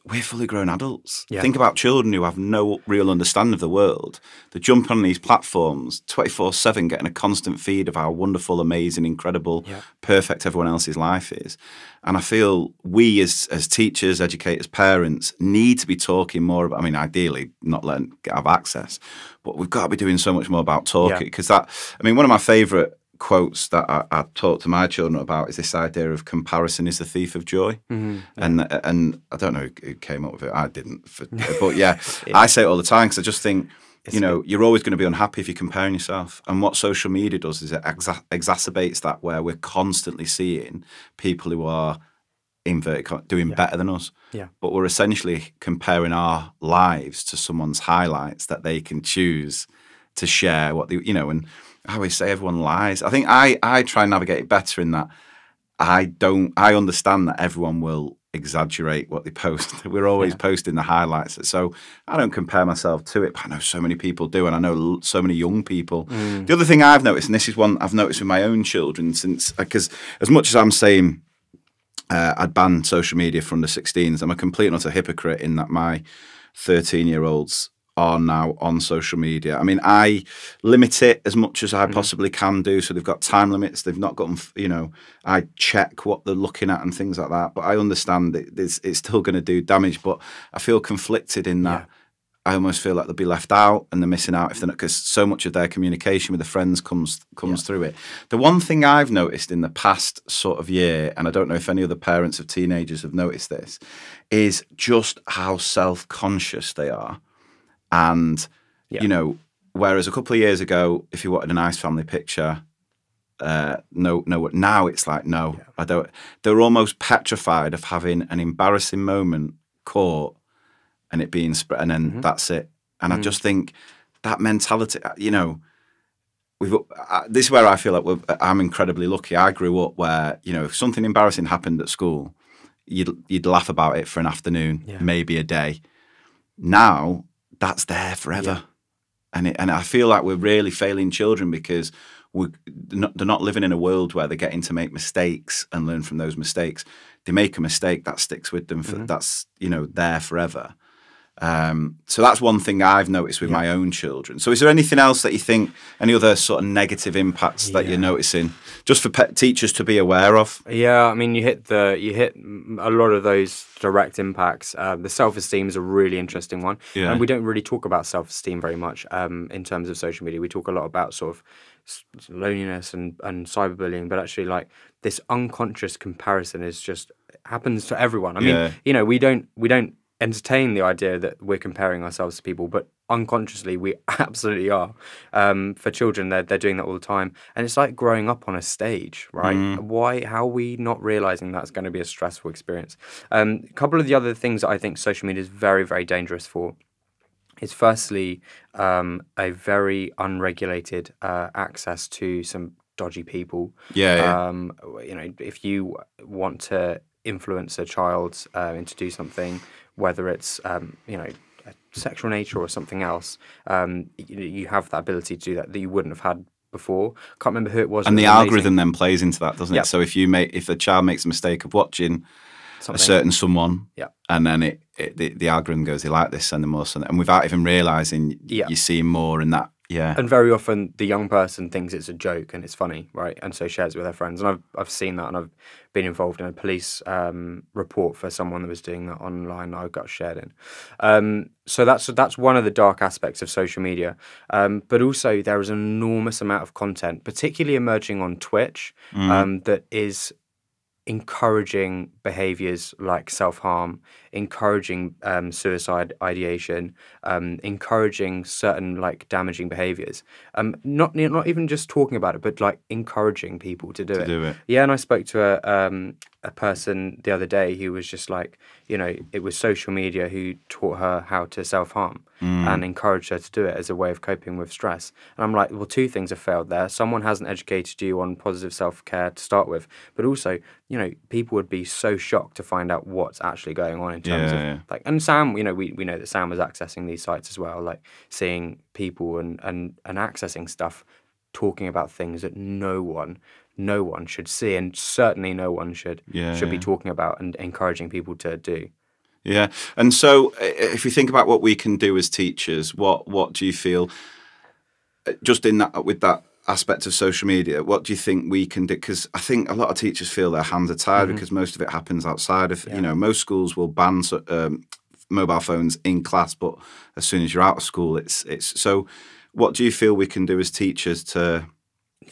Speaker 1: we're fully grown adults. Think about children who have no real understanding of the world. They jump on these platforms 24/7, getting a constant feed of how wonderful, amazing, incredible, perfect everyone else's life is. And I feel we as teachers, educators, parents need to be talking more about, I mean, ideally not letting have access, but we've got to be doing so much more about talking, because one of my favourite quotes that I talk to my children about is this idea of comparison is the thief of joy. And I don't know who came up with it. I didn't. But I say it all the time, because I just think, you're always going to be unhappy if you're comparing yourself. And what social media does is it exacerbates that, where we're constantly seeing people who are doing better than us. But we're essentially comparing our lives to someone's highlights that they can choose to share what they, and I always say everyone lies. I think I try and navigate it better in that I understand that everyone will exaggerate what they post. We're always posting the highlights. So I don't compare myself to it, but I know so many people do, and I know so many young people. The other thing I've noticed, and this is one I've noticed with my own children, because as much as I'm saying I'd ban social media for under 16s, I'm a complete and utter hypocrite in that my 13-year-olds are now on social media. I mean, I limit it as much as I possibly can do. So they've got time limits. They've not got, I check what they're looking at and things like that. But I understand it's still going to do damage. But I feel conflicted in that. I almost feel like they'll be left out and they're missing out if they're not, because so much of their communication with the friends comes through it. The one thing I've noticed in the past sort of year, and I don't know if any other parents of teenagers have noticed this, is just how self-conscious they are. And, whereas a couple of years ago, if you wanted a nice family picture, no, now it's like, no, I don't. They're almost petrified of having an embarrassing moment caught and it being spread, and then that's it. And I just think that mentality, this is where I feel like I'm incredibly lucky. I grew up where, if something embarrassing happened at school, you'd laugh about it for an afternoon, maybe a day. Now, that's there forever. And I feel like we're really failing children, because they're not living in a world where they're getting to make mistakes and learn from those mistakes. They make a mistake, that sticks with them. That's, there forever. So that's one thing I've noticed with my own children. So is there anything else that you think, any other sort of negative impacts that you're noticing, just for teachers to be aware of?
Speaker 2: Yeah, I mean, you hit a lot of those direct impacts. The self-esteem is a really interesting one. And we don't really talk about self-esteem very much in terms of social media. We talk a lot about sort of loneliness and cyberbullying, but actually, like, this unconscious comparison is just happens to everyone. I mean, we don't entertain the idea that we're comparing ourselves to people, but unconsciously we absolutely are. For children, they're doing that all the time, and it's like growing up on a stage, right? How are we not realizing that's going to be a stressful experience? A couple of the other things that I think social media is very, very dangerous for is, firstly, a very unregulated access to some dodgy people. If you want to influence a child into do something, whether it's sexual nature or something else, you have that ability to do that you wouldn't have had before. Can't remember who it was.
Speaker 1: And
Speaker 2: it
Speaker 1: the
Speaker 2: was
Speaker 1: algorithm
Speaker 2: amazing.
Speaker 1: then plays into that, doesn't it?
Speaker 2: Yep.
Speaker 1: So if a child makes a mistake of watching a certain someone,
Speaker 2: Yep.
Speaker 1: and then the algorithm goes, they like this, send them more, and without even realising,
Speaker 2: Yep.
Speaker 1: you see more in that. Yeah.
Speaker 2: And very often the young person thinks it's a joke and it's funny, right? And so shares it with their friends. And I've seen that, and I've been involved in a police report for someone that was doing that online that I got shared in. So that's one of the dark aspects of social media. But also there is an enormous amount of content, particularly emerging on Twitch, that is encouraging behaviors like self-harm, encouraging suicide ideation, encouraging certain like damaging behaviors. Not even just talking about it, but like encouraging people to do it. Yeah, and I spoke to a person the other day who was just like, it was social media who taught her how to self-harm and encouraged her to do it as a way of coping with stress. And I'm like, well, two things have failed there. Someone hasn't educated you on positive self-care to start with, but also, people would be so shocked to find out what's actually going on in terms of like, and Sam, we know that Sam was accessing these sites as well, like seeing people and accessing stuff, talking about things that no one should see, and certainly no one should be talking about and encouraging people to do.
Speaker 1: Yeah. And so if we think about what we can do as teachers, what do you feel, just in that, with that aspect of social media, what do you think we can do? Because I think a lot of teachers feel their hands are tied because most of it happens outside of, most schools will ban mobile phones in class, but as soon as you're out of school, it's so what do you feel we can do as teachers to,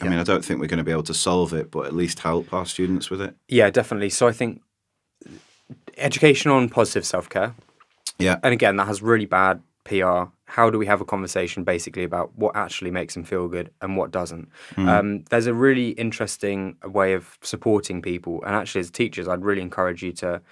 Speaker 1: I mean, I don't think we're going to be able to solve it, but at least help our students with it?
Speaker 2: Yeah, definitely. So I think education on positive self-care.
Speaker 1: Yeah.
Speaker 2: And again, that has really bad PR. How do we have a conversation basically about what actually makes them feel good and what doesn't? There's a really interesting way of supporting people. And actually, as teachers, I'd really encourage you to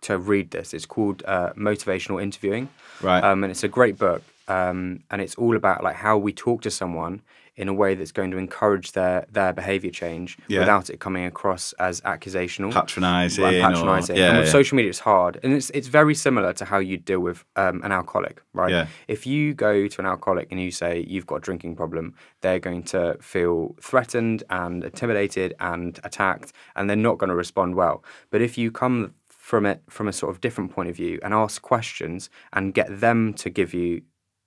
Speaker 2: read this. It's called Motivational Interviewing.
Speaker 1: Right.
Speaker 2: And it's a great book. And it's all about like how we talk to someone in a way that's going to encourage their behaviour change without it coming across as accusational,
Speaker 1: patronising.
Speaker 2: And with social media, it's hard, and it's very similar to how you deal with an alcoholic, right?
Speaker 1: Yeah.
Speaker 2: If you go to an alcoholic and you say you've got a drinking problem, they're going to feel threatened and intimidated and attacked, and they're not going to respond well. But if you come from it from a sort of different point of view and ask questions and get them to give you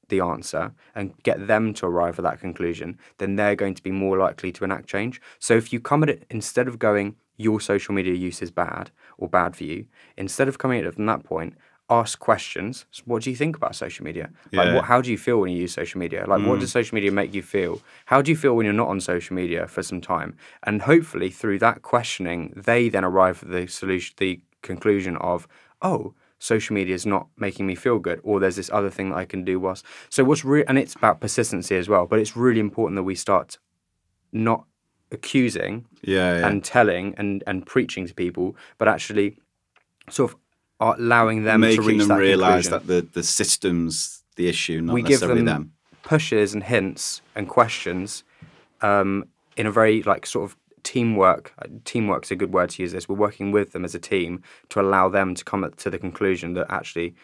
Speaker 2: the answer and get them to arrive at that conclusion, then they're going to be more likely to enact change. So if you come at it, instead of going, your social media use is bad or bad for you, instead of coming at it from that point, ask questions. So what do you think about social media? Like, how do you feel when you use social media? Like, what does social media make you feel? How do you feel when you're not on social media for some time? And hopefully through that questioning, they then arrive at the solution, the conclusion of, oh, social media is not making me feel good, or there's this other thing that I can do whilst. So and it's about persistency as well, but it's really important that we start not accusing and telling and preaching to people, but actually sort of allowing them to reach that conclusion.
Speaker 1: Making them realise that the system's the issue, not necessarily them. We give them
Speaker 2: pushes and hints and questions in a very like sort of teamwork's a good word to use this. We're working with them as a team to allow them to come to the conclusion that actually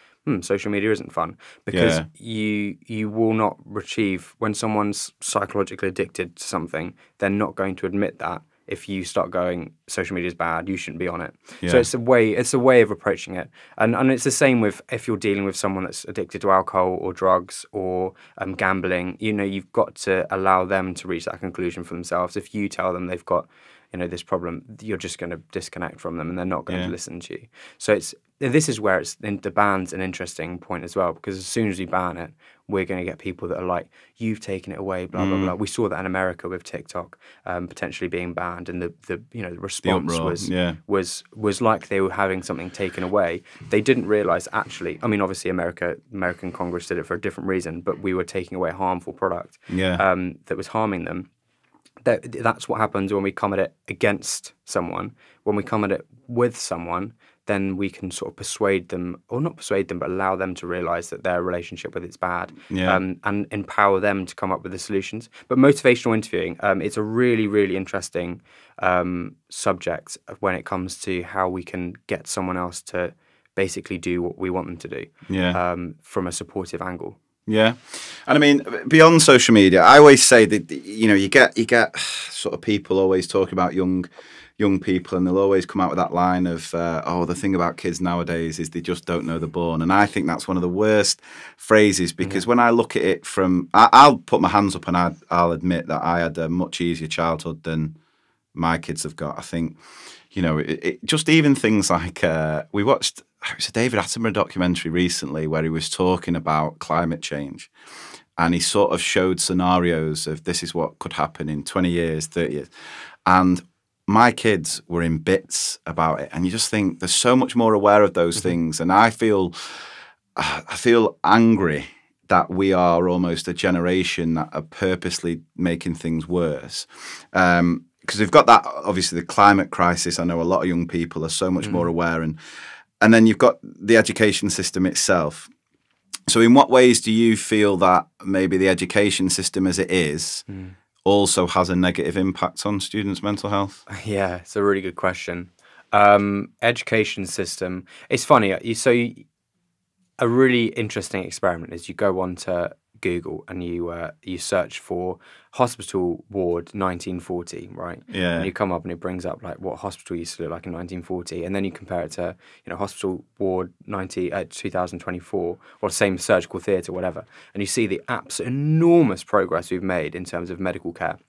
Speaker 2: social media isn't fun, because you will not achieve, when someone's psychologically addicted to something, they're not going to admit that. If you start going, social media is bad, you shouldn't be on it. So it's a way of approaching it. And it's the same with if you're dealing with someone that's addicted to alcohol or drugs or gambling, you've got to allow them to reach that conclusion for themselves. If you tell them they've got, this problem, you're just going to disconnect from them and they're not going to listen to you. So this is where the ban's an interesting point as well, because as soon as we ban it, we're going to get people that are like, you've taken it away, blah, blah, blah. We saw that in America with TikTok potentially being banned, and the response was like they were having something taken away. They didn't realise actually, I mean, obviously American Congress did it for a different reason, but we were taking away a harmful product that was harming them. That's what happens when we come at it against someone. When we come at it with someone, then we can sort of persuade them, or not persuade them, but allow them to realise that their relationship with it's bad, and empower them to come up with the solutions. But motivational interviewing, it's a really, really interesting subject when it comes to how we can get someone else to basically do what we want them to do.
Speaker 1: Yeah.
Speaker 2: From a supportive angle.
Speaker 1: Yeah, and I mean, beyond social media, I always say that you get sort of people always talking about young people, and they'll always come out with that line of the thing about kids nowadays is they just don't know they're born, and I think that's one of the worst phrases because when I look at it from, I'll put my hands up and I'll admit that I had a much easier childhood than my kids have got. I think it just even things like we watched. It was a David Attenborough documentary recently where he was talking about climate change, and he sort of showed scenarios of this is what could happen in 20 years, 30 years. And my kids were in bits about it. And you just think they're so much more aware of those things. And I feel angry that we are almost a generation that are purposely making things worse. Because we've got that, obviously, the climate crisis. I know a lot of young people are so much more aware, and then you've got the education system itself. So in what ways do you feel that maybe the education system as it is also has a negative impact on students' mental health?
Speaker 2: Yeah, it's a really good question. Education system. It's funny. A really interesting experiment is you go onto Google and you search for hospital ward 1940, right?
Speaker 1: Yeah.
Speaker 2: And you come up and it brings up like what hospital used to look like in 1940, and then you compare it to hospital ward 2024 or same surgical theatre, whatever, and you see the absolute enormous progress we've made in terms of medical care.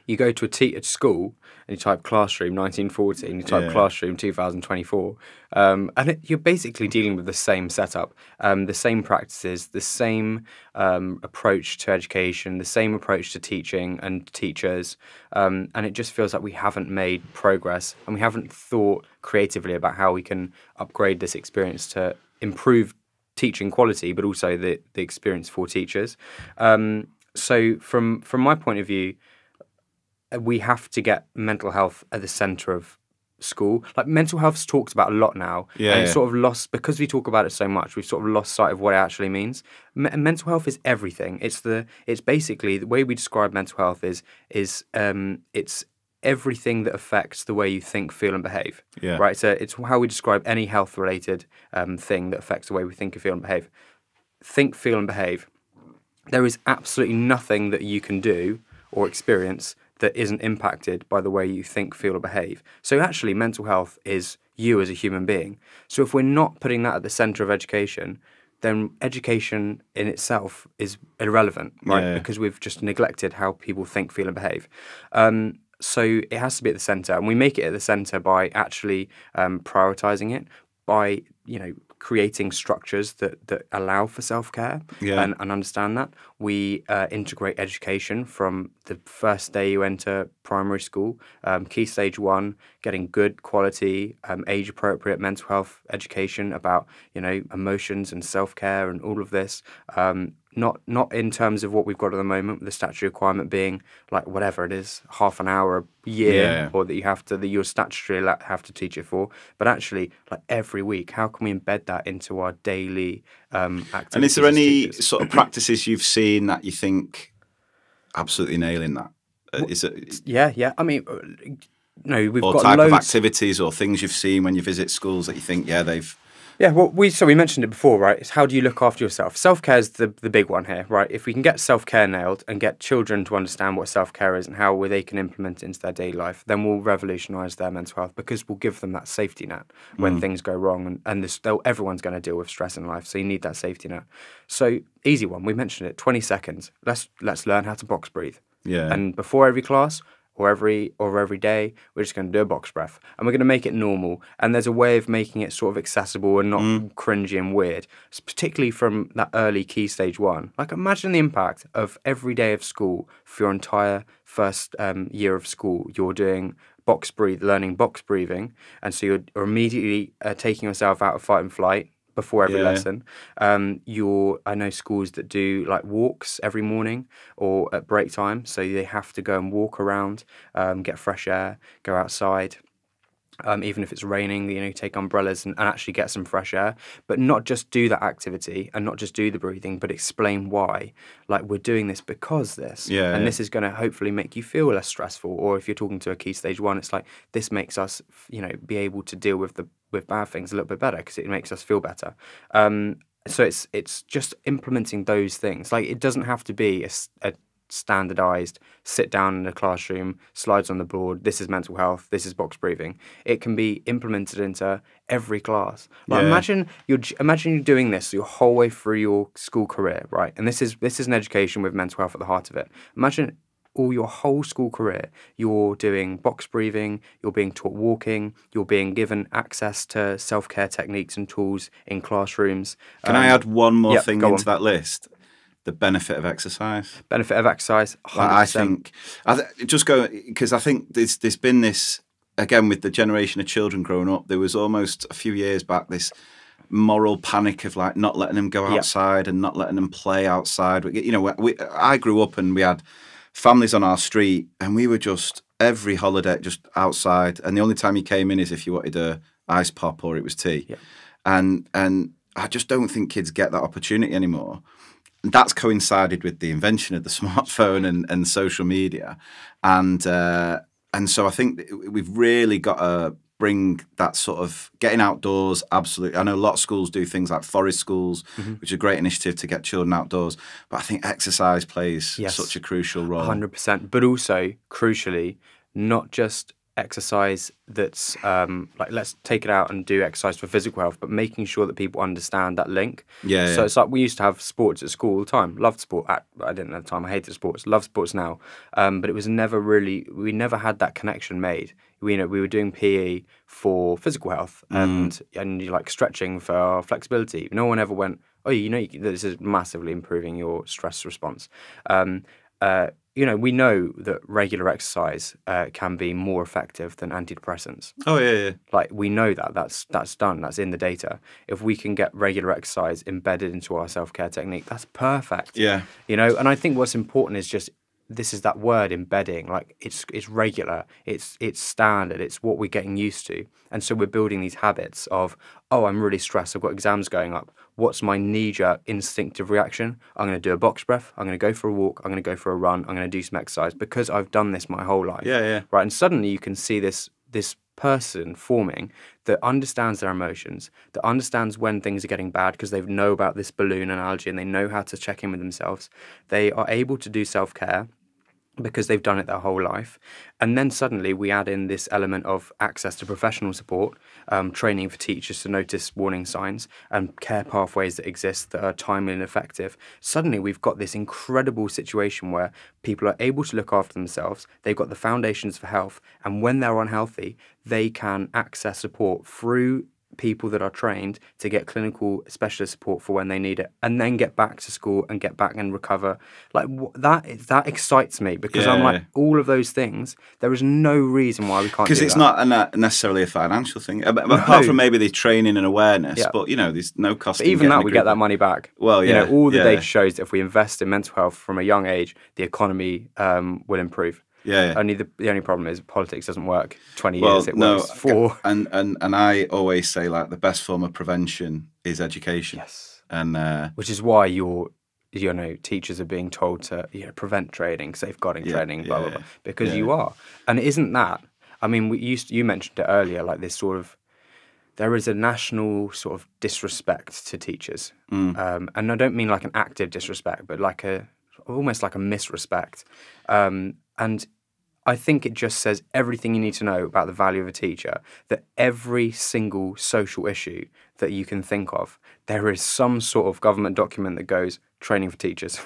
Speaker 2: You go to a school and you type classroom 1940 and you type classroom 2024, you're basically dealing with the same setup, the same practices, the same approach to education, the same approach to teaching and teachers, and it just feels like we haven't made progress and we haven't thought creatively about how we can upgrade this experience to improve teaching quality, but also the experience for teachers. So from my point of view, we have to get mental health at the centre of school. Like mental health's talked about a lot now, and it's sort of lost because we talk about it so much. We've sort of lost sight of what it actually means. Mental health is everything. It's basically the way we describe mental health is it's everything that affects the way you think, feel, and behave. Yeah. Right. So it's how we describe any health-related thing that affects the way we think, feel, and behave. Think, feel, and behave. There is absolutely nothing that you can do or experience that isn't impacted by the way you think, feel, or behave. So actually, mental health is you as a human being. So if we're not putting that at the centre of education, then education in itself is irrelevant, right? Yeah. Because we've just neglected how people think, feel, and behave. So it has to be at the centre, and we make it at the centre by actually prioritising it, by creating structures that allow for self-care and understand that. We integrate education from the first day you enter primary school, key stage 1, getting good quality, age-appropriate mental health education about, emotions and self-care and all of this. Not in terms of what we've got at the moment, with the statutory requirement being like whatever it is, half an hour a year, or that you're statutory have to teach it for, but actually like every week, how can we embed that into our daily activities?
Speaker 1: And is there any sort of practices you've seen that you think absolutely nailing that? Is it?
Speaker 2: Yeah. I mean, we've got
Speaker 1: type
Speaker 2: loads
Speaker 1: of activities or things you've seen when you visit schools that you think, they've.
Speaker 2: Yeah, well, we mentioned it before, right? It's how do you look after yourself? Self-care is the big one here, right? If we can get self-care nailed and get children to understand what self-care is and how they can implement it into their daily life, then we'll revolutionise their mental health because we'll give them that safety net when things go wrong. And everyone's going to deal with stress in life, so you need that safety net. So, easy one. We mentioned it, 20 seconds. Let's learn how to box breathe. Yeah. And before every class, or every day, we're just going to do a box breath. And we're going to make it normal. And there's a way of making it sort of accessible and not cringy and weird, particularly from that early key stage 1. Like imagine the impact of every day of school for your entire first year of school. You're doing learning box breathing. And so you're immediately taking yourself out of fight and flight before every lesson. I know schools that do like walks every morning or at break time, so they have to go and walk around, get fresh air, go outside. even if it's raining, take umbrellas and actually get some fresh air, but not just do that activity and not just do the breathing, but explain why. Like, we're doing this because this, and this is going to hopefully make you feel less stressful. Or if you're talking to a key stage 1, it's like, this makes us, be able to deal with bad things a little bit better because it makes us feel better. So it's just implementing those things. Like, it doesn't have to be a standardized sit down in a classroom, slides on the board, this is mental health, this is box breathing. It can be implemented into every class. Like, imagine you're doing this your whole way through your school career, right? And this is an education with mental health at the heart of it. Imagine all your whole school career, you're doing box breathing, you're being taught walking, you're being given access to self-care techniques and tools in classrooms.
Speaker 1: Can I add one more thing into that list? The benefit of exercise.
Speaker 2: Benefit of exercise,
Speaker 1: 100%. Because I think there's been this, again, with the generation of children growing up, there was almost a few years back this moral panic of like not letting them go outside and not letting them play outside. I grew up and we had families on our street and we were just every holiday just outside, and the only time you came in is if you wanted a ice pop or it was tea. And I just don't think kids get that opportunity anymore. That's coincided with the invention of the smartphone and social media, and so I think we've really got to bring that sort of getting outdoors. Absolutely, I know a lot of schools do things like forest schools, which is a great initiative to get children outdoors. But I think exercise plays such a crucial role.
Speaker 2: 100%, but also crucially, not just exercise that's like, let's take it out and do exercise for physical health, but making sure that people understand that link. So it's like, we used to have sports at school all the time. Loved sport. I didn't at the time. I hated sports. Love sports now. But it was never really, we never had that connection made. We were doing PE for physical health and like stretching for flexibility. No one ever went, oh, this is massively improving your stress response. We know that regular exercise can be more effective than antidepressants.
Speaker 1: Oh, yeah.
Speaker 2: Like, we know that's done. That's in the data. If we can get regular exercise embedded into our self-care technique, that's perfect. And I think what's important is just, this is that word, embedding. Like, it's regular, it's standard, it's what we're getting used to. And so we're building these habits of, oh, I'm really stressed, I've got exams going up. What's my knee-jerk instinctive reaction? I'm going to do a box breath, I'm going to go for a walk, I'm going to go for a run, I'm going to do some exercise because I've done this my whole life. Right, and suddenly you can see this person forming that understands their emotions, that understands when things are getting bad because they know about this balloon analogy and they know how to check in with themselves. They are able to do self-care because they've done it their whole life. And then suddenly we add in this element of access to professional support, training for teachers to notice warning signs, and care pathways that exist that are timely and effective. Suddenly we've got this incredible situation where people are able to look after themselves, they've got the foundations for health, and when they're unhealthy, they can access support through people that are trained to get clinical specialist support for when they need it, and then get back to school and get back and recover. Like, that excites me because I'm like, all of those things, there is no reason why we can't do that.
Speaker 1: Because it's not necessarily a financial thing, apart from maybe the training and awareness, but there's no cost.
Speaker 2: But even that, we get that money back.
Speaker 1: Well,
Speaker 2: all the data shows that if we invest in mental health from a young age, the economy will improve. Only the only problem is politics doesn't work. 20 years it was 4.
Speaker 1: And I always say, like, the best form of prevention is education. And
Speaker 2: which is why teachers are being told to prevent training, safeguarding training, blah blah blah, because you are. And isn't that? I mean, you mentioned it earlier, like this sort of, there is a national sort of disrespect to teachers, and I don't mean like an active disrespect, but like almost like a misrespect. And I think it just says everything you need to know about the value of a teacher, that every single social issue that you can think of, there is some sort of government document that goes, training for teachers,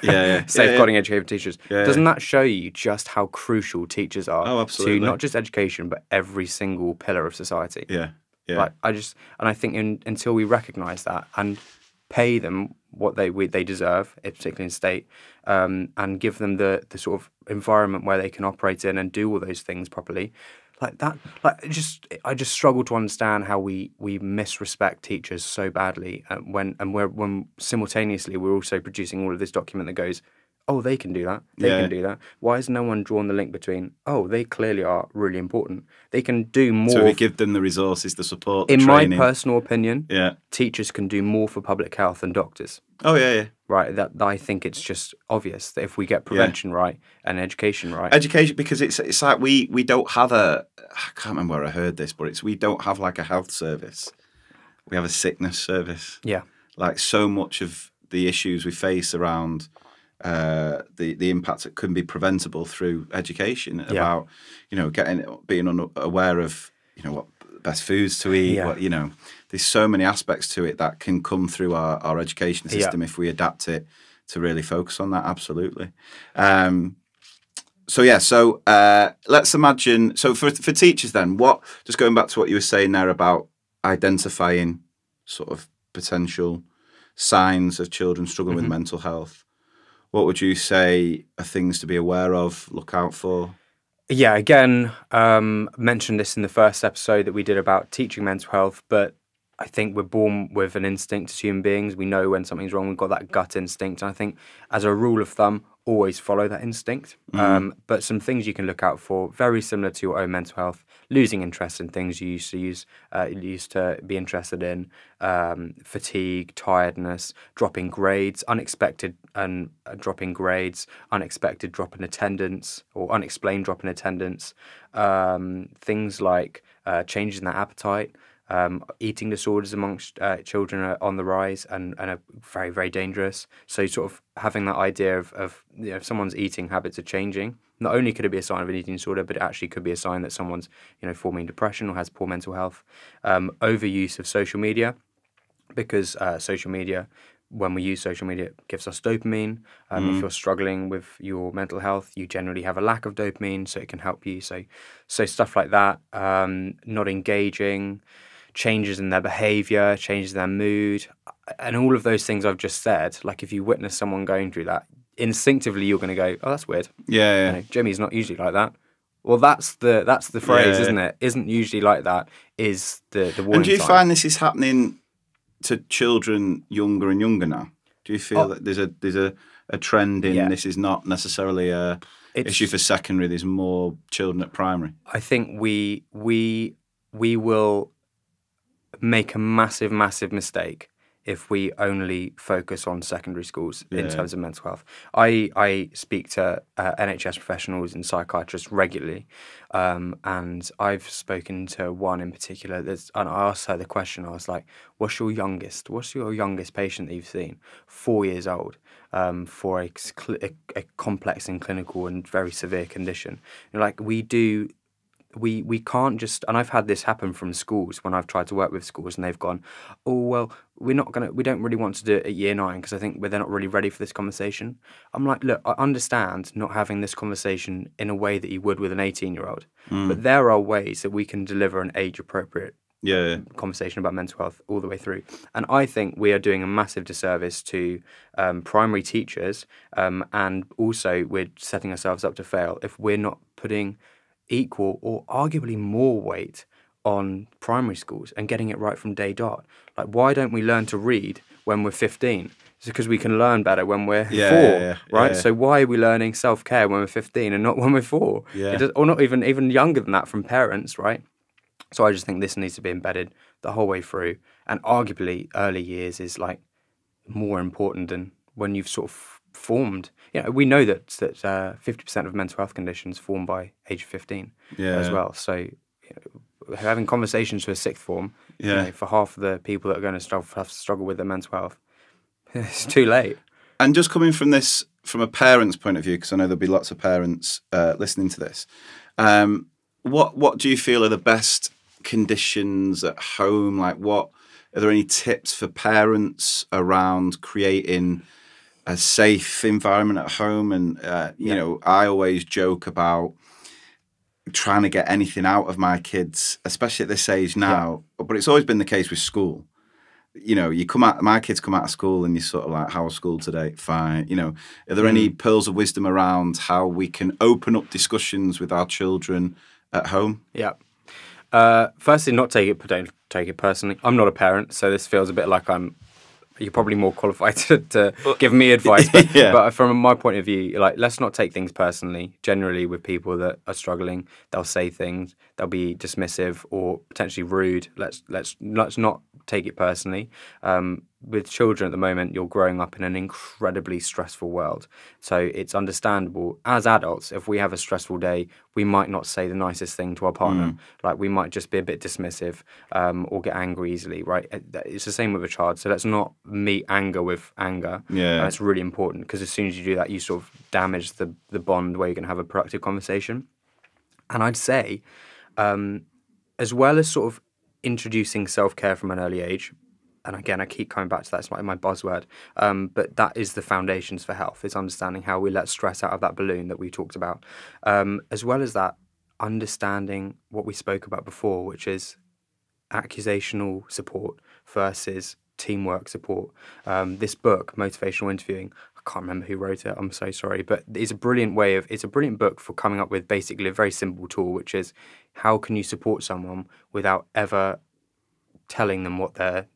Speaker 2: safeguarding education for teachers. Doesn't that show you just how crucial teachers are to not just education, but every single pillar of society? Like, I think until we recognise that and pay them what they deserve, particularly in state, and give them the sort of environment where they can operate in and do all those things properly, like that. Like, I just struggle to understand how we misrespect teachers so badly, when simultaneously we're also producing all of this document that goes, oh, they can do that. They
Speaker 1: Yeah.
Speaker 2: can do that. Why has no one drawn the link between, oh, they clearly are really important. They can do more.
Speaker 1: So we give them the resources, the support, the
Speaker 2: in
Speaker 1: training.
Speaker 2: my personal opinion,
Speaker 1: Yeah.
Speaker 2: teachers can do more for public health than doctors.
Speaker 1: Oh, yeah, yeah.
Speaker 2: Right, that I think it's just obvious that if we get prevention right and education right.
Speaker 1: Education, because it's like we don't have I can't remember where I heard this, but we don't have like a health service. We have a sickness service.
Speaker 2: Yeah.
Speaker 1: Like so much of the issues we face around the impacts that can be preventable through education about, being aware of, what best foods to eat, what, there's so many aspects to it that can come through our education system if we adapt it to really focus on that. Absolutely. So let's imagine, so for teachers then, just going back to what you were saying there about identifying sort of potential signs of children struggling with mental health, what would you say are things to be aware of, look out for?
Speaker 2: Yeah, again, mentioned this in the first episode that we did about teaching mental health, but I think we're born with an instinct as human beings. We know when something's wrong. We've got that gut instinct. And I think as a rule of thumb, always follow that instinct. But some things you can look out for, very similar to your own mental health, losing interest in things you used to be interested in, fatigue, tiredness, dropping grades, unexpected dropping grades, unexpected drop in attendance or unexplained drop in attendance, things like changes in their appetite. Eating disorders amongst children are on the rise and are very, very dangerous. So sort of having that idea of if someone's eating habits are changing, not only could it be a sign of an eating disorder, but it actually could be a sign that someone's forming depression or has poor mental health. Overuse of social media, because social media, when we use social media, it gives us dopamine. If you're struggling with your mental health, you generally have a lack of dopamine, so it can help you. So stuff like that, not engaging, changes in their behavior, changes in their mood, and all of those things I've just said. Like if you witness someone going through that, instinctively you're going to go, "Oh, that's weird."
Speaker 1: Yeah.
Speaker 2: Jimmy's not usually like that. Well, that's the phrase, isn't it? Isn't usually like that is the warning
Speaker 1: And do you
Speaker 2: sign.
Speaker 1: find this is happening to children younger and younger now? Do you feel that there's a trend in this is not necessarily a issue for secondary? There's more children at primary.
Speaker 2: I think we will make a massive mistake if we only focus on secondary schools in terms of mental health. I speak to NHS professionals and psychiatrists regularly, and I've spoken to one in particular. And I asked her the question. I was like, "What's your youngest patient that you've seen?" 4 years old, for a complex and clinical and very severe condition. Like we can't just, and I've had this happen from schools when I've tried to work with schools and they've gone, "Oh, well, we don't really want to do it at year 9 because I think they're not really ready for this conversation." I'm like, look, I understand not having this conversation in a way that you would with an 18-year-old, but there are ways that we can deliver an age-appropriate conversation about mental health all the way through. And I think we are doing a massive disservice to primary teachers, and also we're setting ourselves up to fail if we're not putting equal or arguably more weight on primary schools and getting it right from day dot. Like, why don't we learn to read when we're 15? It's because we can learn better when we're 4, right? So why are we learning self-care when we're 15 and not when we're 4? Or not even younger than that from parents, right? So I just think this needs to be embedded the whole way through. And arguably early years is like more important than when you've sort of formed. We know that 50% of mental health conditions form by age 15 as well. So having conversations with sixth form, for half of the people that are going to have to struggle with their mental health, it's too late.
Speaker 1: And just coming from this, from a parent's point of view, because I know there'll be lots of parents listening to this, what do you feel are the best conditions at home? Like, are there any tips for parents around creating a safe environment at home? And, I always joke about trying to get anything out of my kids, especially at this age now, but it's always been the case with school. My kids come out of school and you're sort of like, how was school today? Fine. Are there any pearls of wisdom around how we can open up discussions with our children at home?
Speaker 2: Yeah. Firstly, don't take it personally. I'm not a parent, so this feels a bit like I'm you're probably more qualified to give me advice. But,
Speaker 1: Yeah.
Speaker 2: but from my point of view, like, let's not take things personally. Generally, with people that are struggling, they'll say things, they'll be dismissive or potentially rude. Let's not take it personally. With children at the moment, you're growing up in an incredibly stressful world. So it's understandable as adults, if we have a stressful day, we might not say the nicest thing to our partner. Like, we might just be a bit dismissive or get angry easily, right? It's the same with a child. So let's not meet anger with anger.
Speaker 1: Yeah.
Speaker 2: And it's really important, because as soon as you do that, you sort of damage the bond where you're going to have a productive conversation. And I'd say, as well as sort of introducing self-care from an early age, and again, I keep coming back to that, it's my buzzword, but that is the foundations for health, is understanding how we let stress out of that balloon that we talked about. As well as that, understanding what we spoke about before, which is accusational support versus teamwork support. This book, Motivational Interviewing, I can't remember who wrote it, I'm so sorry, but it's a brilliant book for coming up with basically a very simple tool, which is how can you support someone without ever telling them what they're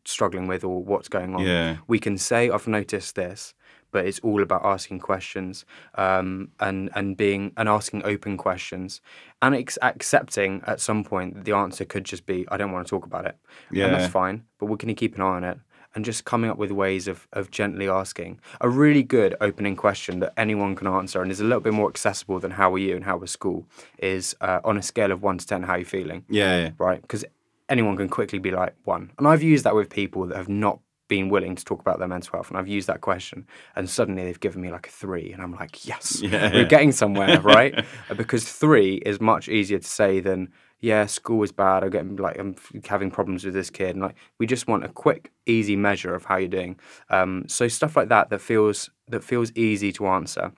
Speaker 2: struggling with or what's going on.
Speaker 1: Yeah.
Speaker 2: We can say, I've noticed this, but it's all about asking questions, and asking open questions, and accepting at some point that the answer could just be, I don't want to talk about it.
Speaker 1: Yeah.
Speaker 2: And that's fine, but we're going to keep an eye on it, and just coming up with ways of gently asking. A really good opening question that anyone can answer and is a little bit more accessible than how are you and how was school is, on a scale of 1 to 10, how are you feeling?
Speaker 1: Yeah.
Speaker 2: Right? Because anyone can quickly be like 1. And I've used that with people that have not been willing to talk about their mental health. And I've used that question and suddenly they've given me like a 3. And I'm like, yes, we're getting somewhere, right? Because 3 is much easier to say than, yeah, school is bad. I'm having problems with this kid. And like, we just want a quick, easy measure of how you're doing. So stuff like that feels easy to answer.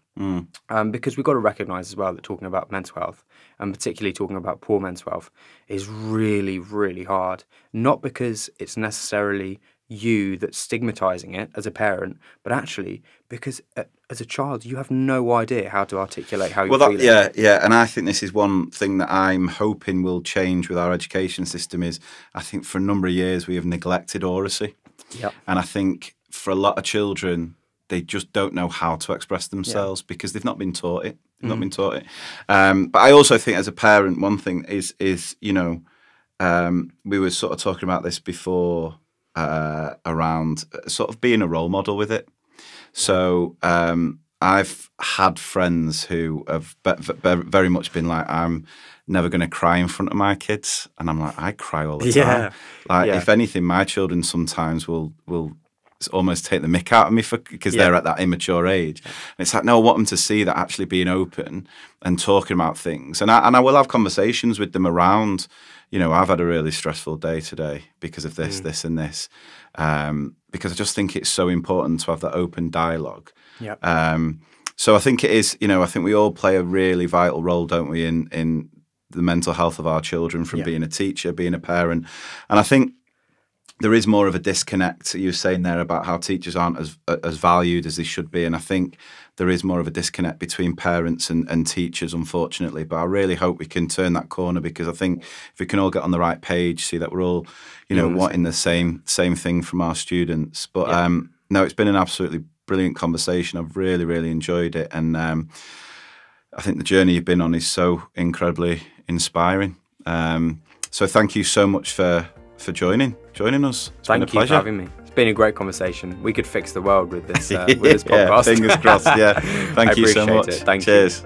Speaker 2: Because we've got to recognise as well that talking about mental health, and particularly talking about poor mental health, is really, really hard. Not because it's necessarily you that's stigmatising it as a parent, but actually because as a child you have no idea how to articulate how you're feeling.
Speaker 1: Yeah, and I think this is one thing that I'm hoping will change with our education system is I think for a number of years we have neglected oracy.
Speaker 2: Yep.
Speaker 1: And I think for a lot of children, they just don't know how to express themselves because they've not been taught it. But I also think as a parent, one thing is you know, we were sort of talking about this before around sort of being a role model with it. So I've had friends who have very much been like, I'm never going to cry in front of my kids. And I'm like, I cry all the time. If anything, my children sometimes will almost take the mick out of me because they're at that immature age. And it's like, no, I want them to see that actually being open and talking about things. And I will have conversations with them around, you know, I've had a really stressful day today because of this, this and this. Because I just think it's so important to have that open dialogue. So I think it is, you know, I think we all play a really vital role, don't we, in the mental health of our children, from being a teacher, being a parent. And I think there is more of a disconnect. You were saying there about how teachers aren't as valued as they should be. And I think there is more of a disconnect between parents and teachers, unfortunately. But I really hope we can turn that corner, because I think if we can all get on the right page, see that we're all, you know, wanting the same thing from our students. But no, it's been an absolutely brilliant conversation. I've really, really enjoyed it. And I think the journey you've been on is so incredibly inspiring. So thank you so much for joining us. It's been a pleasure.
Speaker 2: Thank you for having me. It's been a great conversation. We could fix the world with this podcast.
Speaker 1: Fingers crossed. Yeah. Thank you so much. Cheers.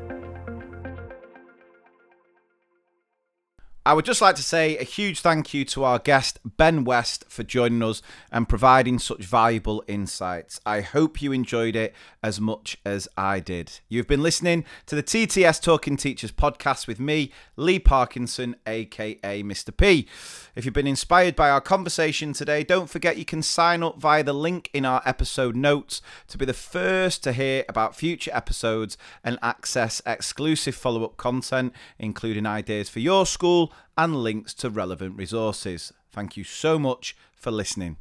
Speaker 1: I would just like to say a huge thank you to our guest, Ben West, for joining us and providing such valuable insights. I hope you enjoyed it as much as I did. You've been listening to the TTS Talking Teachers podcast with me, Lee Parkinson, aka Mr. P. If you've been inspired by our conversation today, don't forget you can sign up via the link in our episode notes to be the first to hear about future episodes and access exclusive follow-up content, including ideas for your school and links to relevant resources. Thank you so much for listening.